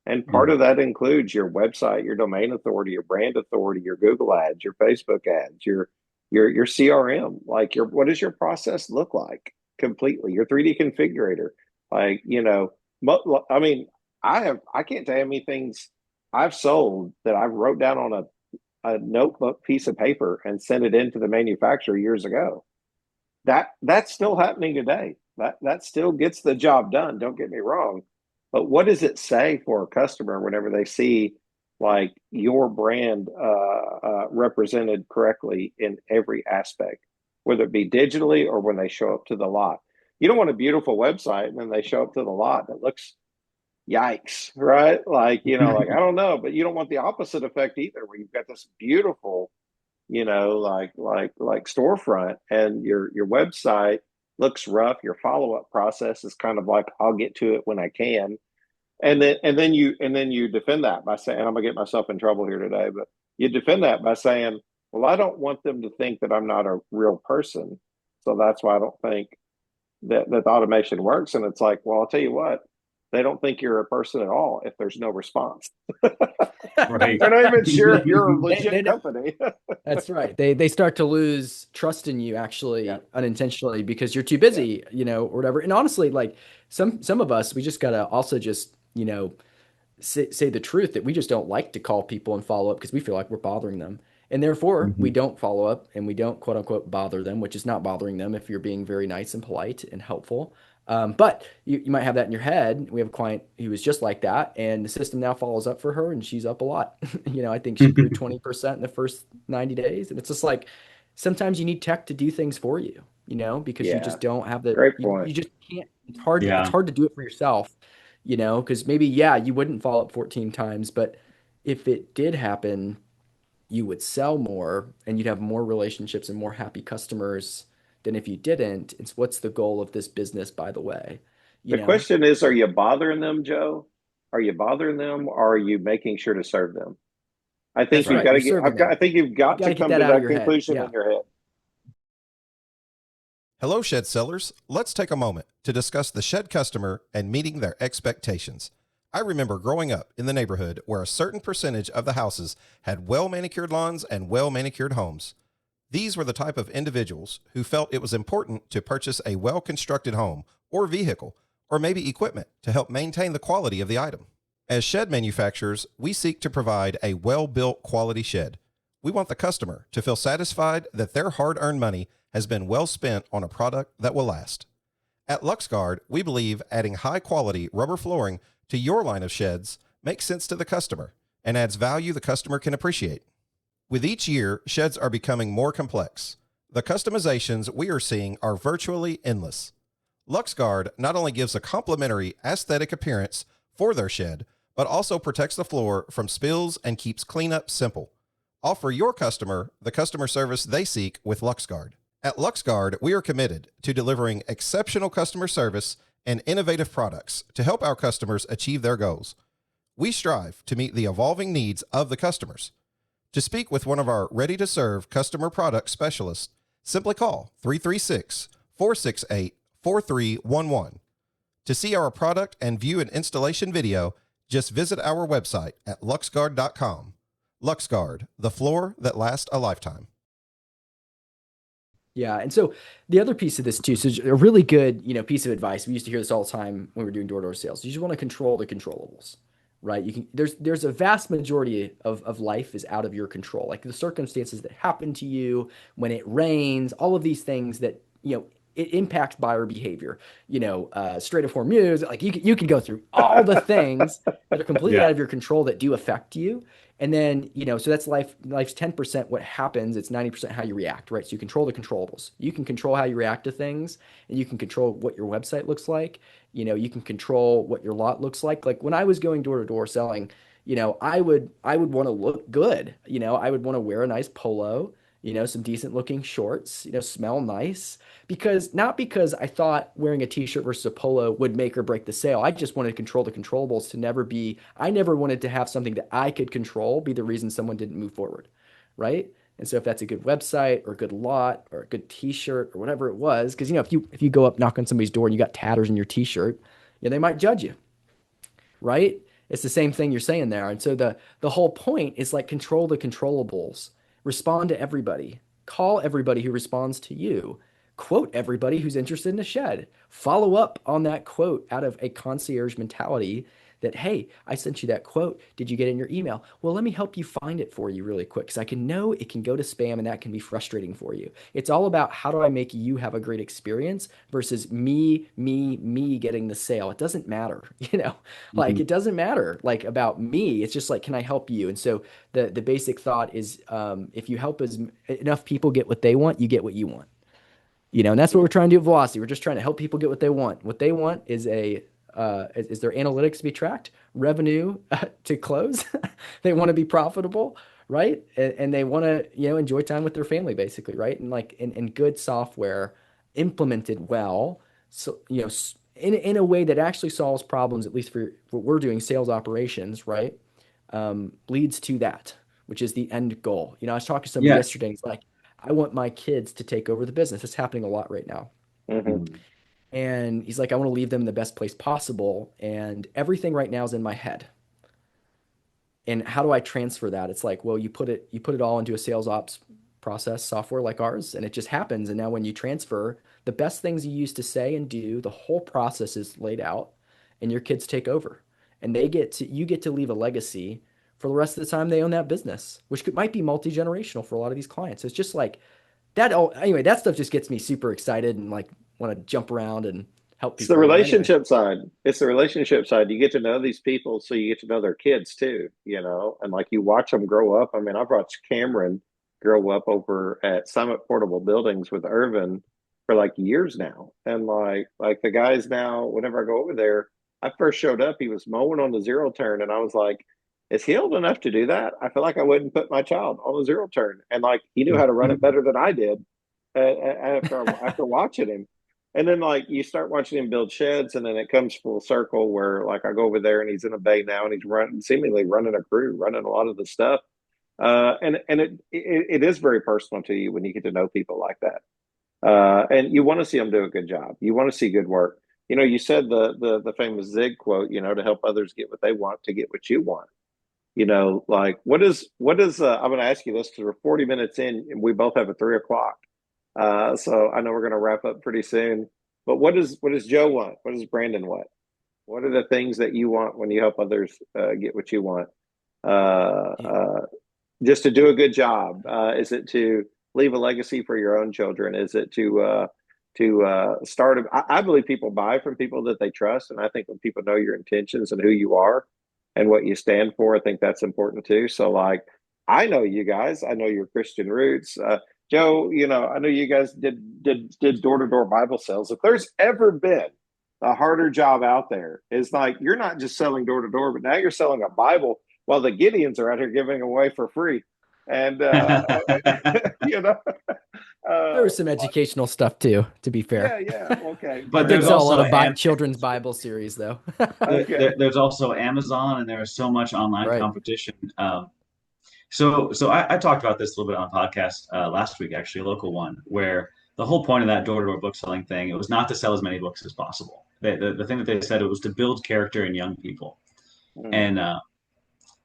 And part Mhm. of that includes your website, your domain authority, your brand authority, your Google ads, your Facebook ads, your CRM. Like what does your process look like completely? Your 3D configurator. Like, I mean, I can't tell you how many things I've sold that I wrote down on a notebook piece of paper and sent it into the manufacturer years ago. That's still happening today. That still gets the job done. Don't get me wrong, but what does it say for a customer whenever they see like your brand represented correctly in every aspect, whether it be digitally or when they show up to the lot? You don't want a beautiful website and then they show up to the lot that looks yikes, right? Like, like I don't know, but you don't want the opposite effect either, where you've got this beautiful like storefront and your website looks rough. Your follow-up process is kind of like I'll get to it when I can. And then you defend that by saying, I'm gonna get myself in trouble here today, but you defend that by saying, well, I don't want them to think that I'm not a real person. So that's why I don't think that the automation works. And it's like, well, I'll tell you what, they don't think you're a person at all if there's no response. Right. They're not even sure if you're a they, legit company. that's right. They start to lose trust in you Yeah. actually unintentionally because you're too busy, or whatever. And honestly, like some of us, we just gotta also just, say the truth that we just don't like to call people and follow up because we feel like we're bothering them. And therefore, we Mhm. don't follow up and we don't quote unquote bother them, which is not bothering them if you're being very nice and polite and helpful. But you might have that in your head. We have a client who was just like that, and the system now follows up for her, and she's up a lot. I think she grew 20% in the first 90 days. And it's just like sometimes you need tech to do things for you, because you Yeah, just don't have great you point. just can't. It's Yeah. hard to do it for yourself, because maybe, yeah, you wouldn't follow up 14 times, but if it did happen, you would sell more and you'd have more relationships and more happy customers than if you didn't. It's what's the goal of this business, by the way, you The know? question is, are you bothering them, Joe? Are you bothering them, or are you making sure to serve them? I think That's you've right. got You're to get. serving I them. think you've You got got to to get come that to out of that your head. conclusion Yeah. in your head. Hello, shed sellers. Let's take a moment to discuss the shed customer and meeting their expectations. I remember growing up in the neighborhood where a certain percentage of the houses had well manicured lawns and well manicured homes. These were the type of individuals who felt it was important to purchase a well constructed home or vehicle, or maybe equipment to help maintain the quality of the item. As shed manufacturers, we seek to provide a well built quality shed. We want the customer to feel satisfied that their hard earned money has been well spent on a product that will last. At LuxGuard, we believe adding high quality rubber flooring to your line of sheds makes sense to the customer and adds value the customer can appreciate. With each year, sheds are becoming more complex. The customizations we are seeing are virtually endless. LuxGuard not only gives a complimentary aesthetic appearance for their shed, but also protects the floor from spills and keeps cleanup simple. Offer your customer the customer service they seek with LuxGuard. At LuxGuard, we are committed to delivering exceptional customer service and innovative products to help our customers achieve their goals. We strive to meet the evolving needs of the customers. To speak with one of our ready-to-serve customer product specialists, simply call 336-468-4311. To see our product and view an installation video, just visit our website at luxguard.com. LuxGuard, the floor that lasts a lifetime. Yeah. And so the other piece of this too, so a really good, piece of advice. We used to hear this all the time when we were doing door-to-door sales. You just want to control the controllables, right? There's a vast majority of life is out of your control. Like the circumstances that happen to you when it rains, all of these things that, it impacts buyer behavior, straight form news, like you can go through all the things that are completely Yeah. out of your control that do affect you. And then, so that's life's 10% what happens. It's 90% how you react, right? So you control the controllables. You can control how you react to things, and you can control what your website looks like. You can control what your lot looks like. Like when I was going door to door selling, I would want to look good. I would want to wear a nice polo, some decent looking shorts, smell nice. Not because I thought wearing a t-shirt versus a polo would make or break the sale. I just wanted to control the controllables to never be, I never wanted to have something that I could control be the reason someone didn't move forward. Right. And so if that's a good website or a good lot or a good t-shirt or whatever it was, because if you go up, knock on somebody's door and you got tatters in your t-shirt, they might judge you, right? It's the same thing you're saying there. And so the whole point is like control the controllables, respond to everybody, call everybody who responds to you, quote everybody who's interested in a shed, follow up on that quote out of a concierge mentality that, hey, I sent you that quote. Did you get it in your email? Well, let me help you find it for you really quick because I can know it can go to spam and that can be frustrating for you. It's all about how do I make you have a great experience versus me getting the sale. It doesn't matter, like Mhm. it doesn't matter like about me. It's just like, can I help you? And so the basic thought is if you help enough people get what they want, you get what you want. And that's what we're trying to do at Velocity. We're just trying to help people get what they want. What they want is is their analytics to be tracked, revenue to close. They want to be profitable, right? And they want to, enjoy time with their family, basically, right? And like in good software implemented well, so in a way that actually solves problems, at least for what we're doing, sales operations, right? Leads to that, which is the end goal. I was talking to somebody Yeah. yesterday. He's like, I want my kids to take over the business. It's happening a lot right now. Hmm. Mhm. And he's like, I want to leave them in the best place possible. And everything right now is in my head. And how do I transfer that? It's like, well, you put it all into a sales ops process software like ours, and it just happens. And now when you transfer, the best things you used to say and do, the whole process is laid out, and your kids take over. And you get to leave a legacy for the rest of the time they own that business, which might be multi-generational for a lot of these clients. It's just like that. Oh, anyway, that stuff just gets me super excited and like want to jump around and help It's the people. Anyway, relationship side. It's the relationship side. You get to know these people, so you get to know their kids too, and like you watch them grow up. I mean, I've watched Cameron grow up over at Summit Portable Buildings with Irvin for like years now. And like the guys now, whenever I go over there, I first showed up, he was mowing on the zero turn, and I was like, is he old enough to do that? I feel like I wouldn't put my child on a zero turn. And like he knew how to run it better than I did after watching him. And then like you start watching him build sheds, and then it comes full circle where like I go over there and he's in a bay now and he's seemingly running a crew, running a lot of the stuff. And it is very personal to you when you get to know people like that. And you want to see them do a good job. You want to see good work. You said the famous Zig quote, to help others get what they want to get what you want. Like what is I'm going to ask you this because we're 40 minutes in and we both have a 3 o'clock. So I know we're going to wrap up pretty soon. But what does Joe want? What does Brandon want? What are the things that you want when you help others get what you want? Just to do a good job? Is it to leave a legacy for your own children? Is it to start? I believe people buy from people that they trust, and I think when people know your intentions and who you are and what you stand for, I think that's important too. So, like, I know you guys. I know your Christian roots. Joe, I know you guys did door-to-door Bible sales. If there's ever been a harder job out there, it's like you're not just selling door to door, but now you're selling a Bible while the Gideons are out here giving away for free. And you know, there was some educational stuff too, to be fair. yeah, okay. But I did there's sell a also lot of children's Bible series, though. Okay. there's also Amazon, and there's so much online Right. competition. So I talked about this a little bit on a podcast last week, actually, a local one, where the whole point of that door-to-door book selling thing, it was not to sell as many books as possible. The thing that they said, it was to build character in young people. And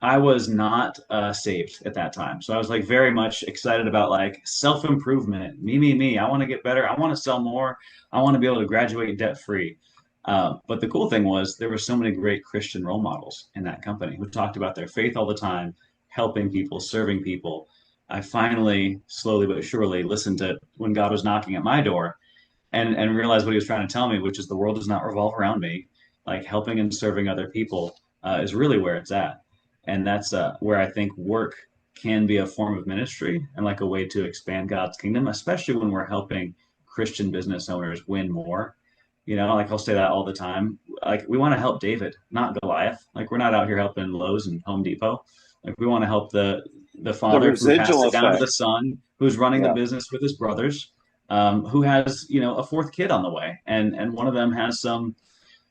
I was not saved at that time. So I was like very much excited about like self-improvement, me. I want to get better. I want to sell more. I want to be able to graduate debt-free. But the cool thing was there were so many great Christian role models in that company who talked about their faith all the time, helping people, serving people. I finally, slowly but surely, listened to when God was knocking at my door and realized what he was trying to tell me, which is the world does not revolve around me. Like helping and serving other people is really where it's at. And that's where I think work can be a form of ministry and like a way to expand God's kingdom, especially when we're helping Christian business owners win more. Like I'll say that all the time. Like we want to help David, not Goliath. Like we're not out here helping Lowe's and Home Depot. Like we want to help the The father who passed residual it down to the effect. son, who's running the Yeah. business with his brothers, who has a fourth kid on the way, and one of them has some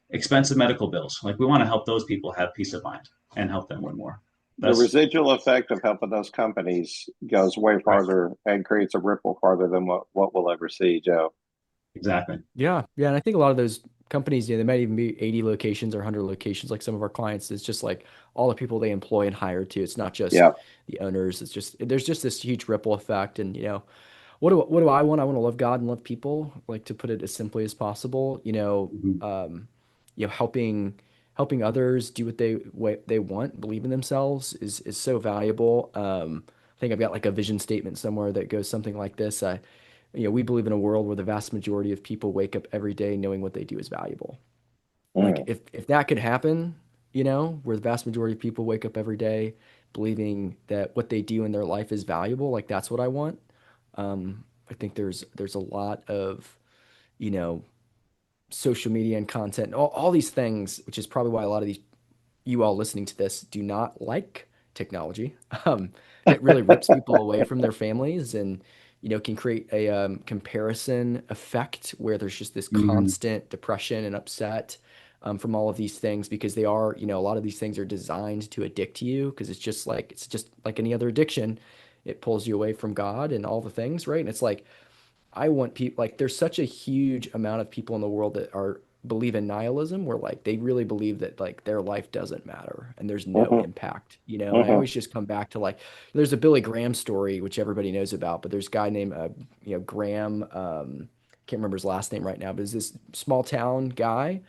expensive medical bills. Like we want to help those people have peace of mind and help them win more. The That's residual effect of helping those companies goes way right. farther and creates a ripple farther than what we'll ever see, Joe. Exactly. Yeah. And I think a lot of those companies, they might even be 80 locations or 100 locations, like some of our clients. It's just like all the people they employ and hire too. It's not just Yeah. the owners. There's just this huge ripple effect. And, what do I want? I want to love God and love people, like to put it as simply as possible. Mhm. Helping others do what they want, believe in themselves is so valuable. I think I've got like a vision statement somewhere that goes something like this. We believe in a world where the vast majority of people wake up every day knowing what they do is valuable. Like Mm. if that could happen, where the vast majority of people wake up every day believing that what they do in their life is valuable, like that's what I want. I think there's a lot of, you know, social media and content, all these things, which is probably why a lot of these you all listening to this do not like technology. It really rips people away from their families and, can create a comparison effect where there's just this Mhm. constant depression and upset from all of these things because they are, a lot of these things are designed to addict you because it's just like any other addiction. It pulls you away from God and all the things, right? And it's like I want people like there's such a huge amount of people in the world that are believe in nihilism where like they really believe that like their life doesn't matter and there's no Mhm. impact. I Mhm. always just come back to like there's a Billy Graham story which everybody knows about, but there's a guy named Graham, can't remember his last name right now, but it's this small town guy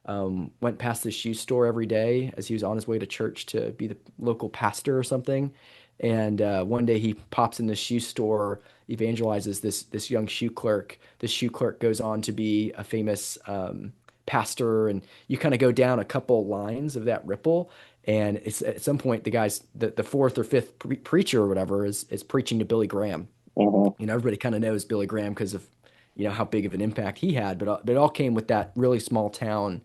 went past the shoe store every day as he was on his way to church to be the local pastor or something. And one day he pops in the shoe store, evangelizes this young shoe clerk. This shoe clerk goes on to be a famous pastor, and you kind of go down a couple lines of that ripple. And it's at some point the fourth or fifth preacher or whatever is preaching to Billy Graham. Mhm. Everybody kind of knows Billy Graham because of how big of an impact he had, but it all came with that really small town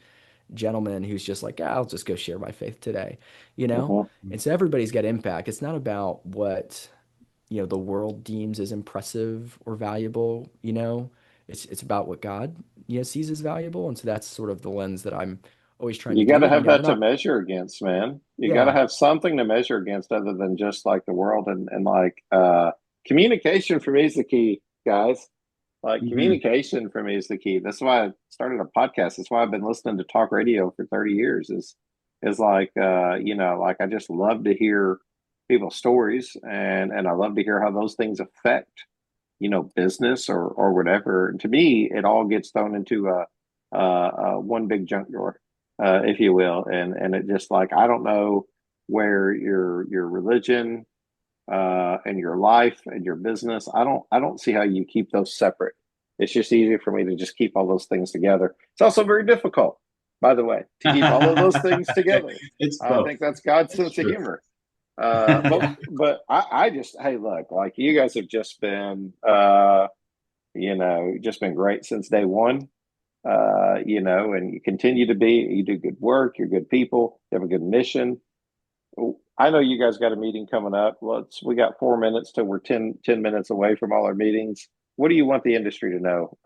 gentleman who's just like, I'll just go share my faith today, you know? Mhm. And so everybody's got impact. It's not about what, the world deems as impressive or valuable, It's about what God, sees as valuable. And so that's sort of the lens that I'm always trying to You got to do. have We're that to not, measure against, man. You got to yeah. have something to measure against other than just like the world, and like communication for me is the key, guys. Like Hmm. communication for me is the key. That's why I started a podcast. That's why I've been listening to talk radio for 30 years is like like I just love to hear people's stories, and I love to hear how those things affect, business or whatever. And to me, it all gets thrown into one big junk drawer, if you will. And it just like I don't know where your religion and your life and your business. I don't see how you keep those separate. It's just easier for me to just keep all those things together. It's also very difficult, by the way, to keep all of those things together. It's I both. think that's God's It's sense of true. humor. Yeah. But I just hey look, like you guys have just been just been great since day one. And you continue to be. You do good work. You're good people. You have a good mission. I know you guys got a meeting coming up. We got 4 minutes till we're ten minutes away from all our meetings. What do you want the industry to know?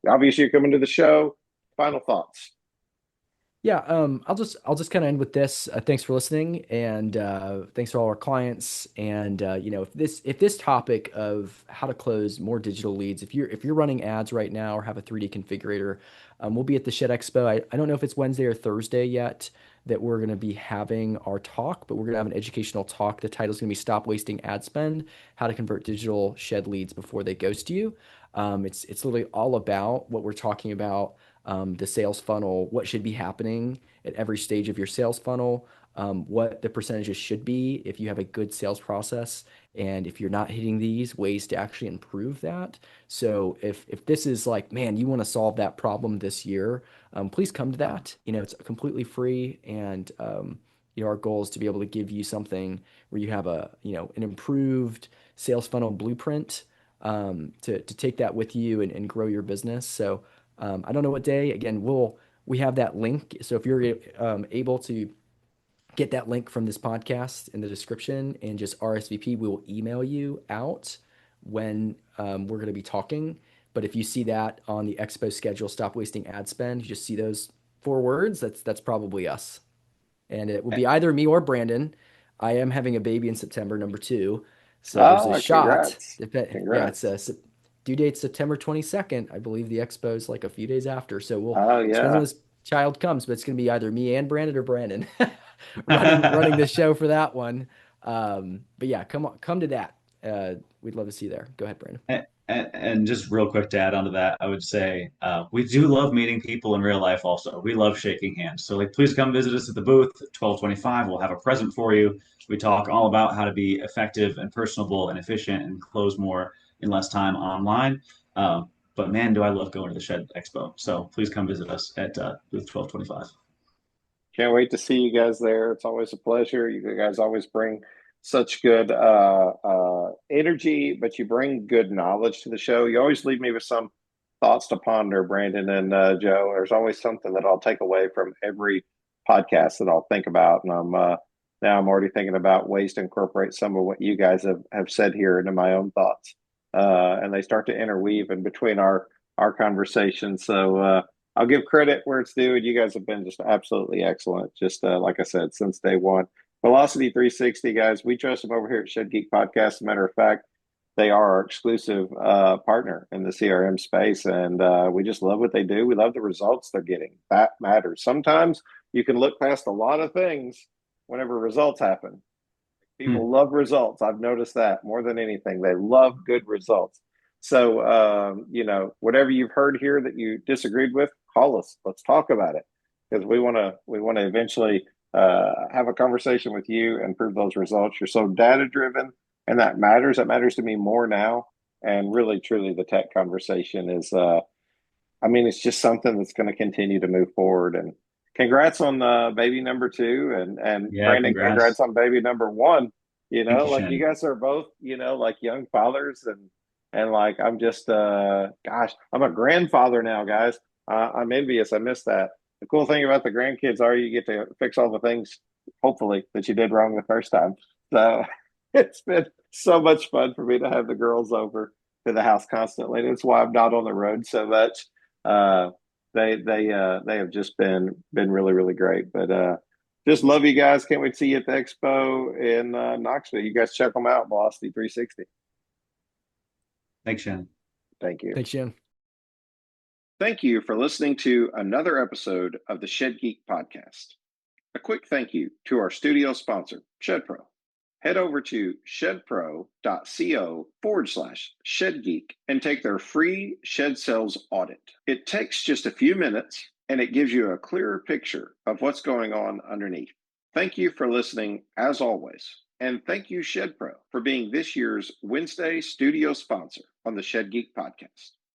Obviously you're coming to the show. Final thoughts. Yeah, I'll just kind of end with this. Thanks for listening, and thanks for all our clients. And if this topic of how to close more digital leads, if you're running ads right now or have a 3D configurator, we'll be at the Shed Expo. I don't know if it's Wednesday or Thursday yet that we're going to be having our talk, but we're going to have an educational talk. The title's going to be "Stop Wasting Ad Spend: How to Convert Digital Shed Leads Before They Ghost You." It's literally all about what we're talking about, the sales funnel, what should be happening at every stage of your sales funnel, what the percentages should be if you have a good sales process, and if you're not hitting these, ways to actually improve that. So if this is like, man, you want to solve that problem this year, please come to that. It's completely free, and our goal is to be able to give you something where you have an improved sales funnel blueprint, to take that with you and grow your business. So I don't know what day. Again, we have that link. So if you're able to get that link from this podcast in the description and just RSVP, we will email you out when we're going to be talking. But if you see that on the expo schedule, stop wasting ad spend, you just see those 4 words. That's probably us, and it will be either me or Brandon. I am having a baby in September, number 2. So there's a Ah, shot. congrats. Yeah, it's Congrats. a due date September 22nd. I believe the expo is like a few days after. So Oh depends when yeah. this child comes, but it's going to be either me and Brandon or Brandon running the show for that one. But yeah, come to that. We'd love to see you there. Go ahead, Brandon. And just real quick to add on to that, I would say we do love meeting people in real life also. We love shaking hands. So like please come visit us at the booth, 1225. We'll have a present for you. We talk all about how to be effective and personable and efficient and close more in less time online. But man, do I love going to the Shed Expo. So please come visit us at booth 1225. Can't wait to see you guys there. It's always a pleasure. You guys always bring such good energy, but you bring good knowledge to the show. You always leave me with some thoughts to ponder, Brandon and Joe. There's always something that I'll take away from every podcast that I'll think about. And now I'm already thinking about ways to incorporate some of what you guys have said here into my own thoughts. And they start to interweave in between our conversation. So I'll give credit where it's due, and you guys have been just absolutely excellent. Just like I said, since day one. Velocity 360, guys, we trust them over here at Shed Geek Podcast. As a matter of fact, they are our exclusive partner in the CRM space, and we just love what they do. We love the results they're getting. That matters. Sometimes you can look past a lot of things whenever results happen. Hmm. People love results. I've noticed that more than anything. They love good results. So, whatever you've heard here that you disagreed with, call us. Let's talk about it because we want to eventually have a conversation with you and prove those results. You're so data driven, and that matters. That matters to me more now. And really, truly, the tech conversation is. It's just something that's going to continue to move forward. And congrats on baby number two, and Yeah, Brandon, congrats congrats. on baby number one. Thank you, Like you Shen. guys are both, like young fathers, and like I'm just, gosh, I'm a grandfather now, guys. I'm envious. I missed that. The cool thing about the grandkids are you get to fix all the things, hopefully, that you did wrong the first time. So it's been so much fun for me to have the girls over to the house constantly. That's why I'm not on the road so much. uh, they have just been really really great. But just love you guys. Can't wait to see you at the expo in Knoxville. You guys check them out, Velocity 360. Thanks, Shen. Thank you. Thanks, Jim. Thank you for listening to another episode of the Shed Geek podcast. A quick thank you to our studio sponsor, ShedPro. Head over to shedpro.co/ShedGeek and take their free shed sales audit. It takes just a few minutes and it gives you a clearer picture of what's going on underneath. Thank you for listening as always. And thank you, ShedPro, for being this year's Wednesday studio sponsor on the Shed Geek podcast.